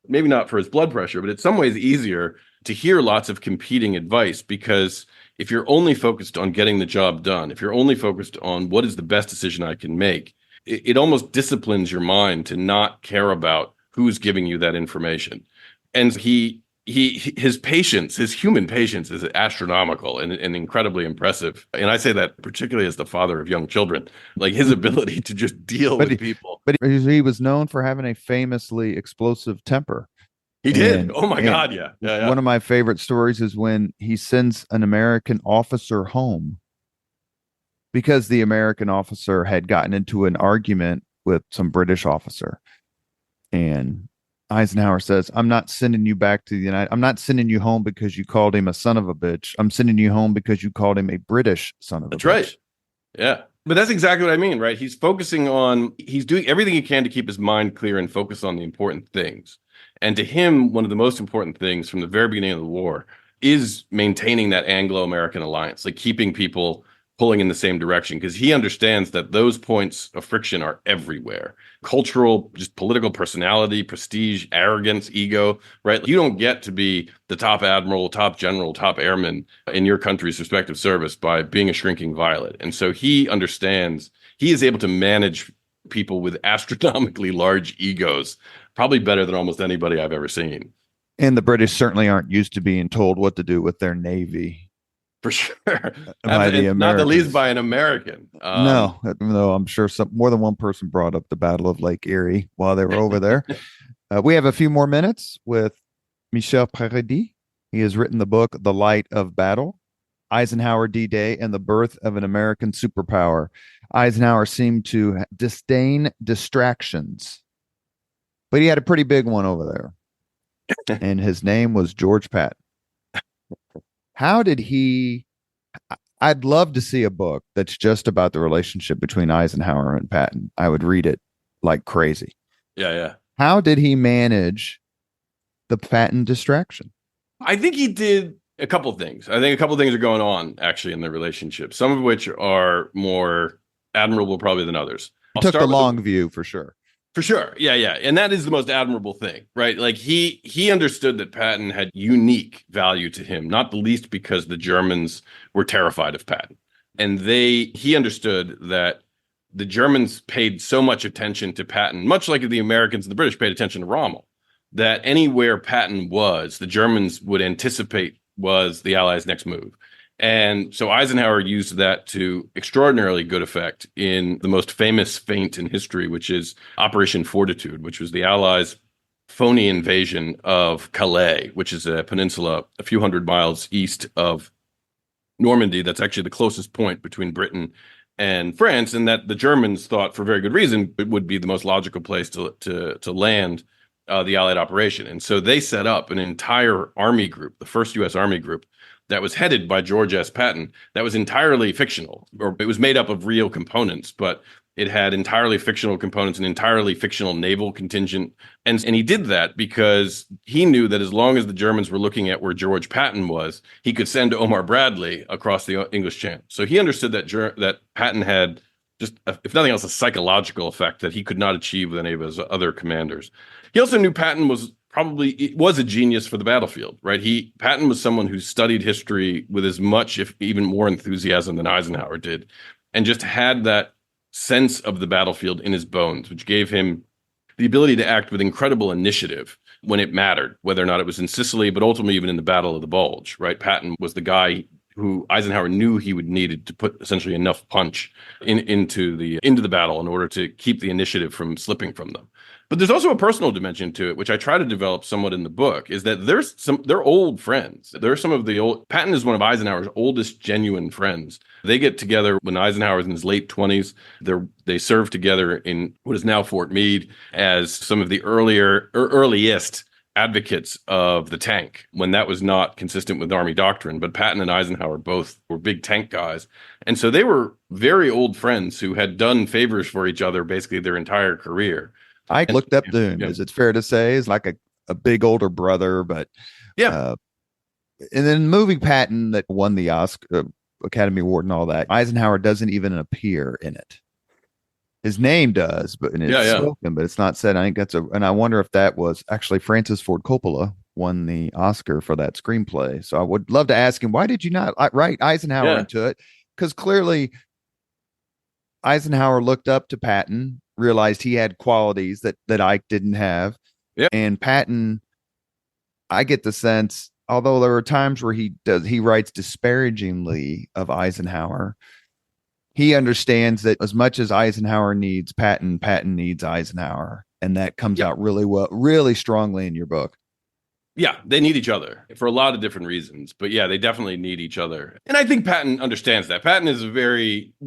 Speaker 2: maybe not for his blood pressure, but in some ways easier to hear lots of competing advice, because if you're only focused on getting the job done, if you're only focused on what is the best decision I can make, it almost disciplines your mind to not care about who's giving you that information. And his patience, his human patience is astronomical and incredibly impressive. And I say that particularly as the father of young children, like his ability to just deal with people.
Speaker 1: But he was known for having a famously explosive temper.
Speaker 2: He did. Oh my God. Yeah.
Speaker 1: One of my favorite stories is when he sends an American officer home because the American officer had gotten into an argument with some British officer. And Eisenhower says, I'm not sending you back to the I'm not sending you home because you called him a son of a bitch. I'm sending you home because you called him a British son of a bitch.
Speaker 2: That's right. Yeah. But that's exactly what I mean, right? He's doing everything he can to keep his mind clear and focus on the important things. And to him, one of the most important things from the very beginning of the war is maintaining that Anglo-American alliance, like keeping people pulling in the same direction, because he understands that those points of friction are everywhere. Cultural, just political personality, prestige, arrogance, ego, right? You don't get to be the top admiral, top general, top airman in your country's respective service by being a shrinking violet. And so he understands, he is able to manage people with astronomically large egos, probably better than almost anybody I've ever seen.
Speaker 1: And the British certainly aren't used to being told what to do with their navy.
Speaker 2: For sure.
Speaker 1: By the
Speaker 2: not the least by an American.
Speaker 1: No, though I'm sure more than one person brought up the Battle of Lake Erie while they were over there. We have a few more minutes with Michel Paradis. He has written the book, The Light of Battle, Eisenhower D-Day and the Birth of an American Superpower. Eisenhower seemed to disdain distractions, but he had a pretty big one over there. And his name was George Patton. How did I'd love to see a book that's just about the relationship between Eisenhower and Patton. I would read it like crazy.
Speaker 2: Yeah.
Speaker 1: How did he manage the Patton distraction?
Speaker 2: I think he did a couple things. I think a couple things are going on actually in the relationship, some of which are more admirable probably than others.
Speaker 1: He took the long view for sure.
Speaker 2: For sure. Yeah. And that is the most admirable thing, right? Like he understood that Patton had unique value to him, not the least because the Germans were terrified of Patton. And he understood that the Germans paid so much attention to Patton, much like the Americans and the British paid attention to Rommel, that anywhere Patton was, the Germans would anticipate was the Allies' next move. And so Eisenhower used that to extraordinarily good effect in the most famous feint in history, which is Operation Fortitude, which was the Allies' phony invasion of Calais, which is a peninsula a few hundred miles east of Normandy. That's actually the closest point between Britain and France, and that the Germans thought, for very good reason, it would be the most logical place to land the Allied operation. And so they set up an entire army group, the first U.S. Army group, that was headed by George S. Patton, that was entirely fictional, or it was made up of real components, but it had entirely fictional components, an entirely fictional naval contingent. And he did that because he knew that as long as the Germans were looking at where George Patton was, he could send Omar Bradley across the English Channel. So he understood that Patton had just, if nothing else, a psychological effect that he could not achieve with any of his other commanders. He also knew Patton was a genius for the battlefield, right? Patton was someone who studied history with as much, if even more enthusiasm than Eisenhower did, and just had that sense of the battlefield in his bones, which gave him the ability to act with incredible initiative when it mattered, whether or not it was in Sicily, but ultimately even in the Battle of the Bulge, right? Patton was the guy who Eisenhower knew he would need to put essentially enough punch into the battle in order to keep the initiative from slipping from them. But there's also a personal dimension to it, which I try to develop somewhat in the book, is that they're old friends. They're some of the old, Patton is one of Eisenhower's oldest genuine friends. They get together when Eisenhower's in his late 20s. They serve together in what is now Fort Meade as some of the earliest advocates of the tank when that was not consistent with Army doctrine. But Patton and Eisenhower both were big tank guys. And so they were very old friends who had done favors for each other basically their entire career.
Speaker 1: I looked up to him, is it fair to say, is like a big older brother, but
Speaker 2: yeah.
Speaker 1: And then movie Patton that won the Oscar, Academy Award and all that, Eisenhower doesn't even appear in it. His name does, but it's spoken, but it's not said. I think and I wonder if that was actually Francis Ford Coppola won the Oscar for that screenplay. So I would love to ask him, why did you not write Eisenhower into it? Because clearly Eisenhower looked up to Patton, realized he had qualities that Ike didn't have.
Speaker 2: Yeah.
Speaker 1: And Patton, I get the sense, although there are times where he writes disparagingly of Eisenhower, he understands that as much as Eisenhower needs Patton, Patton needs Eisenhower. And that comes out really strongly in your book.
Speaker 2: Yeah, they need each other for a lot of different reasons. But yeah, they definitely need each other. And I think Patton understands that. Patton is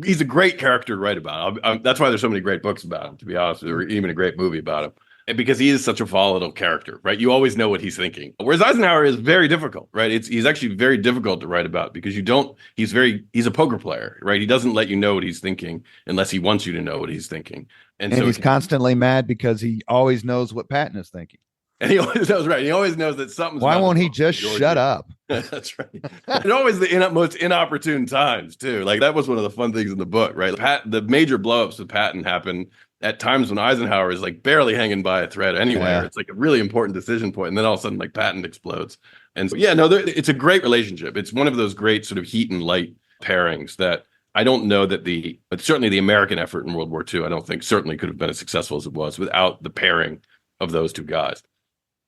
Speaker 2: he's a great character to write about. That's why there's so many great books about him, to be honest, or even a great movie about him. And because he is such a volatile character, right? You always know what he's thinking. Whereas Eisenhower is very difficult, right? He's actually very difficult to write about because he's a poker player, right? He doesn't let you know what he's thinking unless he wants you to know what he's thinking.
Speaker 1: And so he's constantly mad because he always knows what Patton is thinking.
Speaker 2: And he always knows, right? He always knows that something's.
Speaker 1: Why won't he just shut up?
Speaker 2: That's right. And always the most inopportune times too. Like that was one of the fun things in the book, right? The major blowups with Patton happen at times when Eisenhower is like barely hanging by a thread anywhere. Yeah. It's like a really important decision point, and then all of a sudden, like Patton explodes. And so, it's a great relationship. It's one of those great sort of heat and light pairings that I don't know that but certainly the American effort in World War II, I don't think certainly could have been as successful as it was without the pairing of those two guys.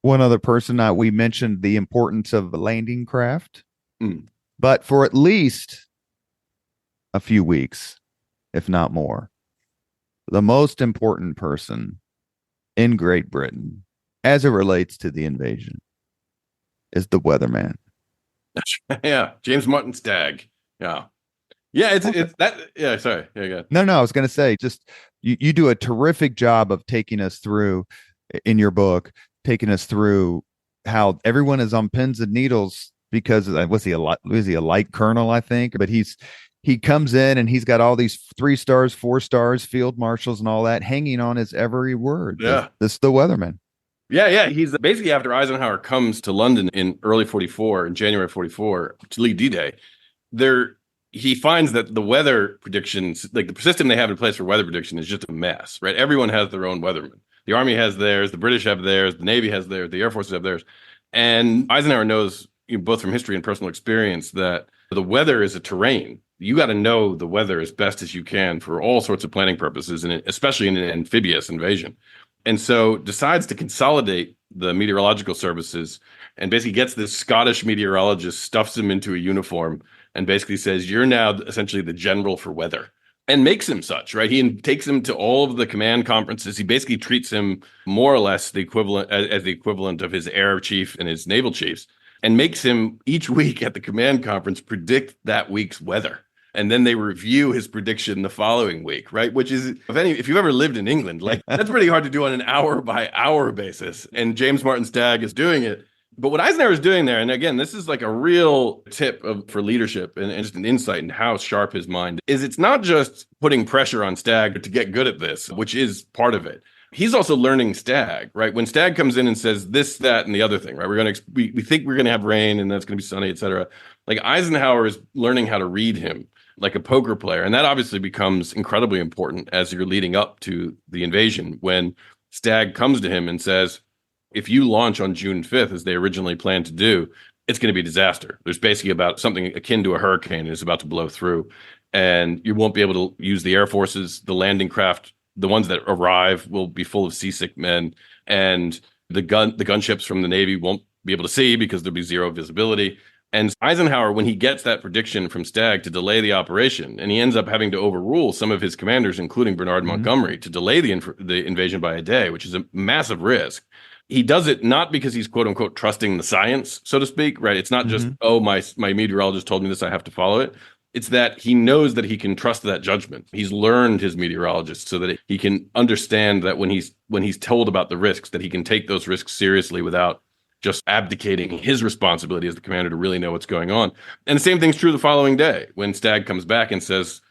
Speaker 1: One other person, we mentioned the importance of the landing craft, but for at least a few weeks, if not more, the most important person in Great Britain, as it relates to the invasion, is the weatherman.
Speaker 2: Yeah, James Martin Stagg. Yeah. Yeah, it's that. Yeah, sorry. Yeah, go ahead.
Speaker 1: No, I was going to say, just you do a terrific job of taking us through in your book, taking us through how everyone is on pins and needles because was he a light colonel, I think, but he comes in and he's got all these 3 stars, 4 stars, field marshals and all that hanging on his every word.
Speaker 2: Yeah.
Speaker 1: This is the weatherman.
Speaker 2: Yeah. He's basically after Eisenhower comes to London in early 44, in January 44 to lead D-Day, he finds that the weather predictions, like the system they have in place for weather prediction is just a mess, right? Everyone has their own weatherman. The Army has theirs, the British have theirs, the Navy has theirs, the Air Forces have theirs. And Eisenhower knows, both from history and personal experience, that the weather is a terrain. You got to know the weather as best as you can for all sorts of planning purposes, and especially in an amphibious invasion. And so decides to consolidate the meteorological services and basically gets this Scottish meteorologist, stuffs him into a uniform, and basically says, you're now essentially the general for weather. And makes him such, right? He takes him to all of the command conferences. He basically treats him more or less the equivalent of his air chief and his naval chiefs, and makes him each week at the command conference predict that week's weather. And then they review his prediction the following week, right? Which is, if you've ever lived in England, like that's pretty hard to do on an hour by hour basis. And James Martin Stagg is doing it. But what Eisenhower is doing there, and again, this is like a real tip for leadership and just an insight in how sharp his mind is. It's not just putting pressure on Stagg to get good at this, which is part of it. He's also learning Stagg, right? When Stagg comes in and says this, that, and the other thing, right? We think we're going to have rain and that's going to be sunny, et cetera. Like Eisenhower is learning how to read him like a poker player. And that obviously becomes incredibly important as you're leading up to the invasion when Stagg comes to him and says, if you launch on June 5th, as they originally planned to do, it's going to be a disaster. There's basically about something akin to a hurricane is about to blow through, and you won't be able to use the air forces. The landing craft, the ones that arrive, will be full of seasick men, and the gunships from the Navy won't be able to see because there'll be zero visibility. And Eisenhower, when he gets that prediction from Stagg to delay the operation, and he ends up having to overrule some of his commanders, including Bernard Montgomery, to delay the invasion by a day, which is a massive risk. He does it not because he's quote unquote trusting the science, so to speak, right? It's not just, oh, my meteorologist told me this, I have to follow it. It's that he knows that he can trust that judgment. He's learned his meteorologist so that he can understand that when he's told about the risks, that he can take those risks seriously without just abdicating his responsibility as the commander to really know what's going on. And the same thing's true the following day when Stagg comes back and says,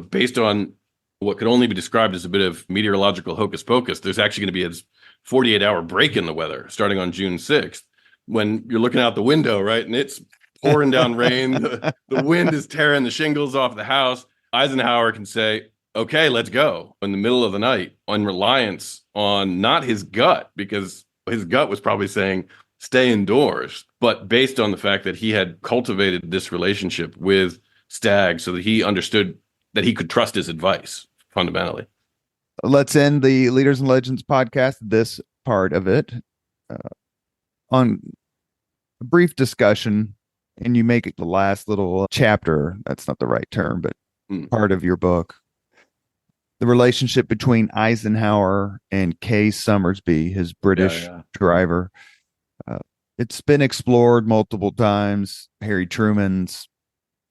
Speaker 2: based on what could only be described as a bit of meteorological hocus pocus, there's actually going to be a 48-hour break in the weather starting on June 6th. When you're looking out the window, right, and it's pouring down rain, the wind is tearing the shingles off the house, Eisenhower can say, okay, let's go in the middle of the night on reliance on not his gut, because his gut was probably saying, stay indoors, but based on the fact that he had cultivated this relationship with Stagg so that he understood that he could trust his advice fundamentally.
Speaker 1: Let's end the Leaders and Legends podcast, this part of it, on a brief discussion, and you make it the last little chapter. That's not the right term, but part of your book. The relationship between Eisenhower and Kay Summersby, his British driver. It's been explored multiple times. Harry Truman's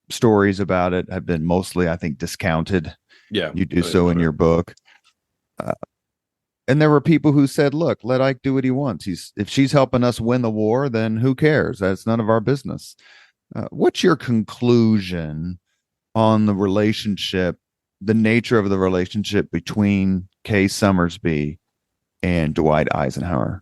Speaker 1: stories about it have been mostly, I think, discounted.
Speaker 2: Yeah.
Speaker 1: You do so in your book. And there were people who said, look, let Ike do what he wants. If she's helping us win the war, then who cares? That's none of our business. What's your conclusion on the relationship, the nature of the relationship between Kay Summersby and Dwight Eisenhower?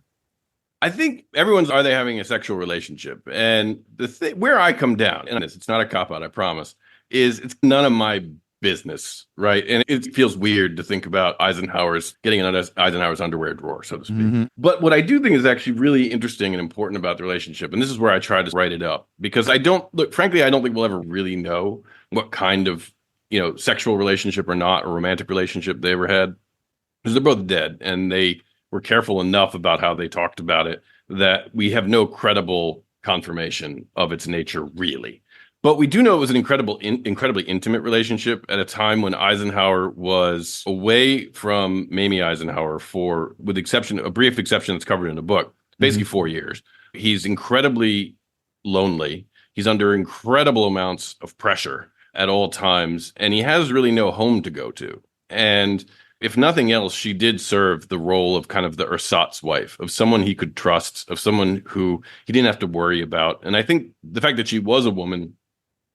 Speaker 2: I think everyone's, are they having a sexual relationship? And the thing where I come down, and it's not a cop-out, I promise, is it's none of my business, right? And it feels weird to think about Eisenhower's getting in Eisenhower's underwear drawer, so to speak. But what I do think is actually really interesting and important about the relationship, and this is where I try to write it up, because frankly, I don't think we'll ever really know what kind of, sexual relationship or not, or romantic relationship they ever had, because they're both dead, and they were careful enough about how they talked about it that we have no credible confirmation of its nature, really. But we do know it was an incredibly intimate relationship at a time when Eisenhower was away from Mamie Eisenhower for, with a brief exception that's covered in the book, basically 4 years. He's incredibly lonely. He's under incredible amounts of pressure at all times, and he has really no home to go to. And if nothing else, she did serve the role of kind of the ersatz wife, of someone he could trust, of someone who he didn't have to worry about. And I think the fact that she was a woman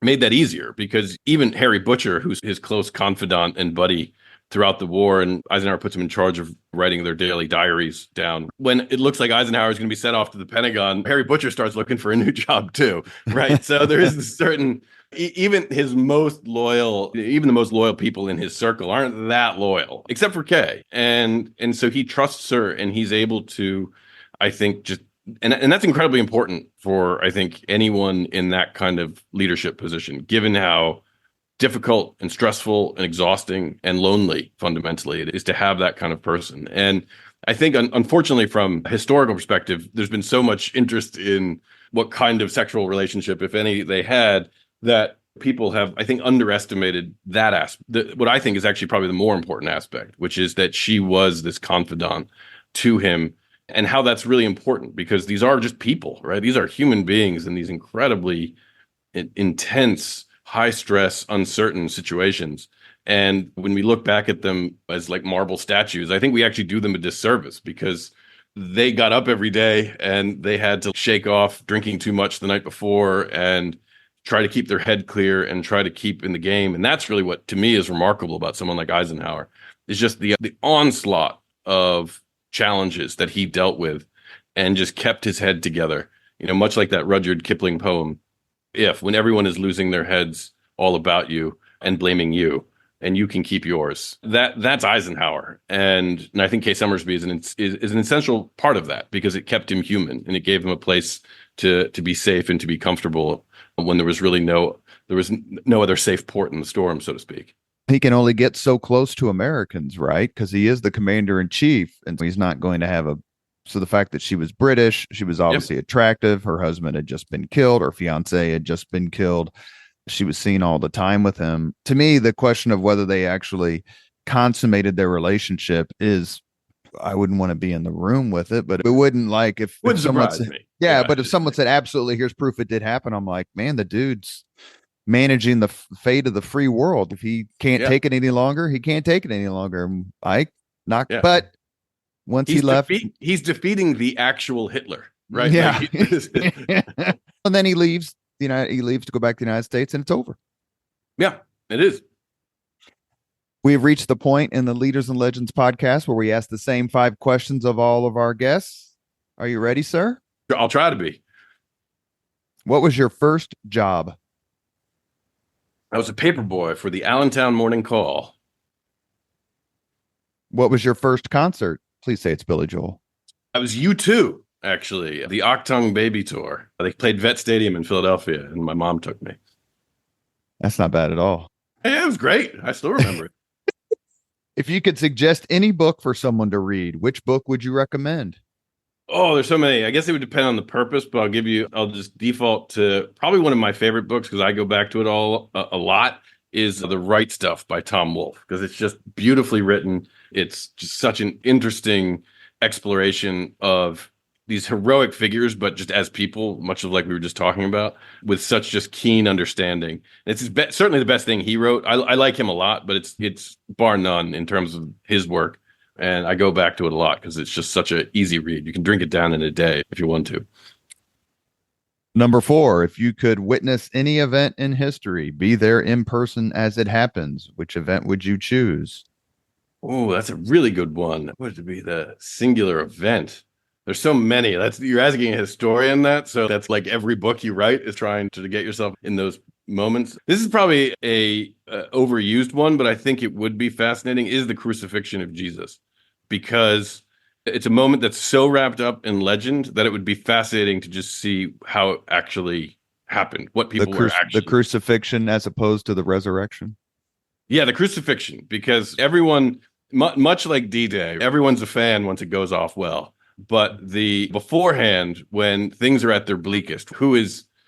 Speaker 2: made that easier, because even Harry Butcher, who's his close confidant and buddy throughout the war, and Eisenhower puts him in charge of writing their daily diaries down. When it looks like Eisenhower is going to be sent off to the Pentagon, Harry Butcher starts looking for a new job too, right? So there is this certain, even the most loyal people in his circle aren't that loyal, except for Kay. And so he trusts her, and he's able to, I think, just, and that's incredibly important for, I think, anyone in that kind of leadership position, given how difficult and stressful and exhausting and lonely fundamentally it is to have that kind of person. And I think, unfortunately, from a historical perspective, there's been so much interest in what kind of sexual relationship, if any, they had, that people have, I think, underestimated that aspect. What I think is actually probably the more important aspect, which is that she was this confidant to him, and how that's really important, because these are just people, right? These are human beings in these incredibly intense, high stress, uncertain situations. And when we look back at them as like marble statues, I think we actually do them a disservice, because they got up every day and they had to shake off drinking too much the night before and try to keep their head clear and try to keep in the game. And that's really what, to me, is remarkable about someone like Eisenhower, is just the onslaught of challenges that he dealt with and just kept his head together. Much like that Rudyard Kipling poem, when everyone is losing their heads all about you and blaming you, and you can keep yours. That's Eisenhower. And I think Kay Summersby is an essential part of that, because it kept him human, and it gave him a place to be safe and to be comfortable when there was no other safe port in the storm, so to speak.
Speaker 1: He can only get so close to Americans, right? Because he is the commander in chief, and he's not going to have a So the fact that she was British, she was
Speaker 2: Yep.
Speaker 1: obviously attractive. Her husband had just been killed. Her fiance had just been killed. She was seen all the time with him. To me, the question of whether they actually consummated their relationship is, I wouldn't want to be in the room with it, but it wouldn't, like, if
Speaker 2: Wouldn't
Speaker 1: someone
Speaker 2: surprise
Speaker 1: said,
Speaker 2: me.
Speaker 1: yeah, but if someone said, absolutely, here's proof it did happen, I'm like, man, the dude's managing the fate of the free world. If he can't
Speaker 2: Yeah.
Speaker 1: take it any longer, he can't take it any longer. I not,
Speaker 2: Yeah.
Speaker 1: but once he left,
Speaker 2: he's defeating the actual Hitler, right?
Speaker 1: yeah.
Speaker 2: Like,
Speaker 1: And then he leaves he leaves to go back to the United States, and it's over.
Speaker 2: yeah, it is.
Speaker 1: We have reached the point in the Leaders and Legends podcast where we ask the same 5 questions of all of our guests. Are you ready, sir?
Speaker 2: I'll try to be.
Speaker 1: What was your first job?
Speaker 2: I was a paper boy for the Allentown Morning Call.
Speaker 1: What was your first concert? Please say it's Billy Joel.
Speaker 2: I was U2, actually, the Octung Baby Tour. They played Vet Stadium in Philadelphia, and my mom took me.
Speaker 1: That's not bad at all.
Speaker 2: Yeah, it was great. I still remember it.
Speaker 1: If you could suggest any book for someone to read, which book would you recommend?
Speaker 2: Oh, there's so many. I guess it would depend on the purpose, but I'll just default to probably one of my favorite books, because I go back to it all a lot, is The Right Stuff by Tom Wolfe, because it's just beautifully written. It's just such an interesting exploration of these heroic figures, but just as people, much of like we were just talking about, with such just keen understanding. It's certainly the best thing he wrote. I like him a lot, but it's bar none in terms of his work. And I go back to it a lot because it's just such an easy read. You can drink it down in a day if you want to.
Speaker 1: Number 4, if you could witness any event in history, be there in person as it happens, which event would you choose?
Speaker 2: Oh, that's a really good one. What would be the singular event? There's so many. You're asking a historian that, so that's like every book you write is trying to get yourself in those moments. This is probably a overused one, but I think it would be fascinating, is the crucifixion of Jesus, because it's a moment that's so wrapped up in legend that it would be fascinating to just see how it actually happened, what people were actually.
Speaker 1: The crucifixion as opposed to the resurrection.
Speaker 2: Yeah, the crucifixion, because everyone, much like D-Day, everyone's a fan once it goes off well. But the beforehand, when things are at their bleakest,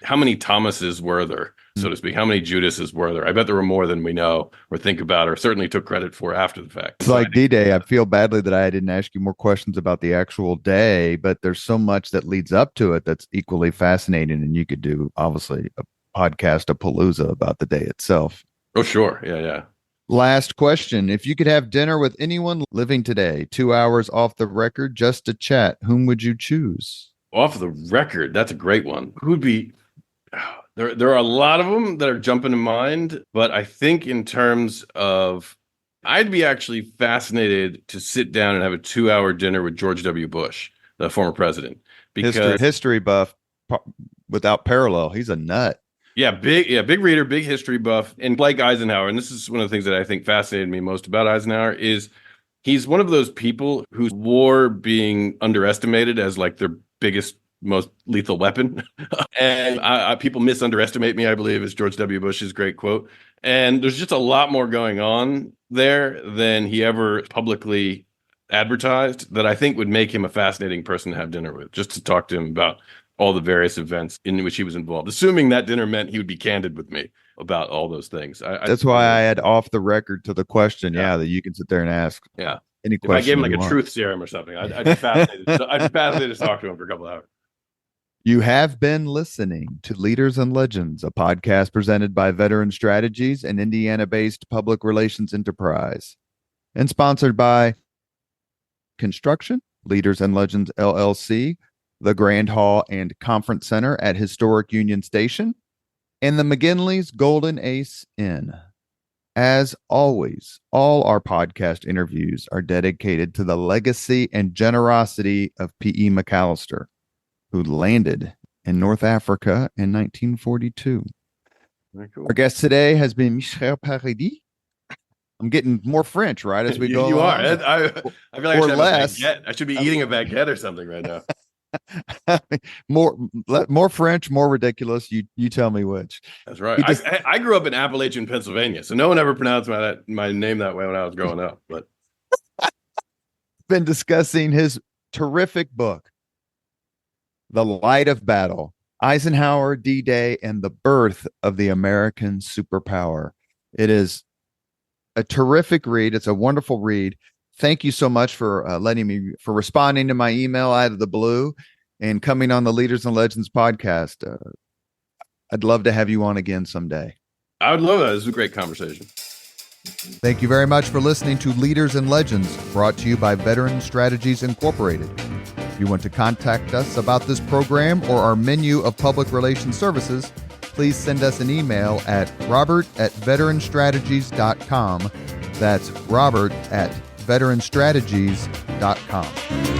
Speaker 2: how many Thomases were there, so to speak? How many Judases were there? I bet there were more than we know or think about or certainly took credit for after the fact.
Speaker 1: It's like D-Day. I feel badly that I didn't ask you more questions about the actual day, but there's so much that leads up to it that's equally fascinating. And you could do, obviously, a podcast, a palooza about the day itself.
Speaker 2: Oh, sure. Yeah, yeah.
Speaker 1: Last question. If you could have dinner with anyone living today, 2 hours off the record, just to chat, whom would you choose?
Speaker 2: Off the record, that's a great one. Who would be... There are a lot of them that are jumping in mind, but I think in terms of... I'd be actually fascinated to sit down and have a 2-hour dinner with George W. Bush, the former president. Because
Speaker 1: history buff without parallel. He's a nut.
Speaker 2: Big reader, big history buff, and like Eisenhower. And this is one of the things that I think fascinated me most about Eisenhower is he's one of those people whose war being underestimated as like their biggest, most lethal weapon. And people misunderestimate me, I believe, is George W. Bush's great quote. And there's just a lot more going on there than he ever publicly advertised that I think would make him a fascinating person to have dinner with, just to talk to him about all the various events in which he was involved, assuming that dinner meant he would be candid with me about all those things.
Speaker 1: That's why I had off the record to the question, that you can sit there and ask.
Speaker 2: Yeah.
Speaker 1: Any
Speaker 2: question. If I gave him like a
Speaker 1: want.
Speaker 2: truth serum or something, I'd be fascinated. I'd be fascinated to talk to him for a couple of hours.
Speaker 1: You have been listening to Leaders and Legends, a podcast presented by Veteran Strategies, an Indiana-based public relations enterprise, and sponsored by Construction, Leaders and Legends LLC, the Grand Hall and Conference Center at Historic Union Station, and the McGinley's Golden Ace Inn. As always, all our podcast interviews are dedicated to the legacy and generosity of P.E. McAllister, who landed in North Africa in 1942.
Speaker 2: Very cool.
Speaker 1: Our guest today has been Michel Paradis. I'm getting more French, right, as we go
Speaker 2: You
Speaker 1: along.
Speaker 2: are. I feel like
Speaker 1: or
Speaker 2: I should
Speaker 1: less.
Speaker 2: Have a baguette. I should be eating a baguette or something right now.
Speaker 1: more French, more ridiculous. You tell me which.
Speaker 2: That's right. I grew up in Appalachian, Pennsylvania, so no one ever pronounced my name that way when I was growing up. But
Speaker 1: been discussing his terrific book, The Light of Battle, Eisenhower, D-Day, and the Birth of the American Superpower. It is a terrific read. It's a wonderful read. Thank you so much for for responding to my email out of the blue and coming on the Leaders and Legends podcast. I'd love to have you on again someday.
Speaker 2: I would love that. This was a great conversation.
Speaker 1: Thank you very much for listening to Leaders and Legends, brought to you by Veteran Strategies Incorporated. If you want to contact us about this program or our menu of public relations services, please send us an email at robert@veteranstrategies.com. That's robert@veteranstrategies.com.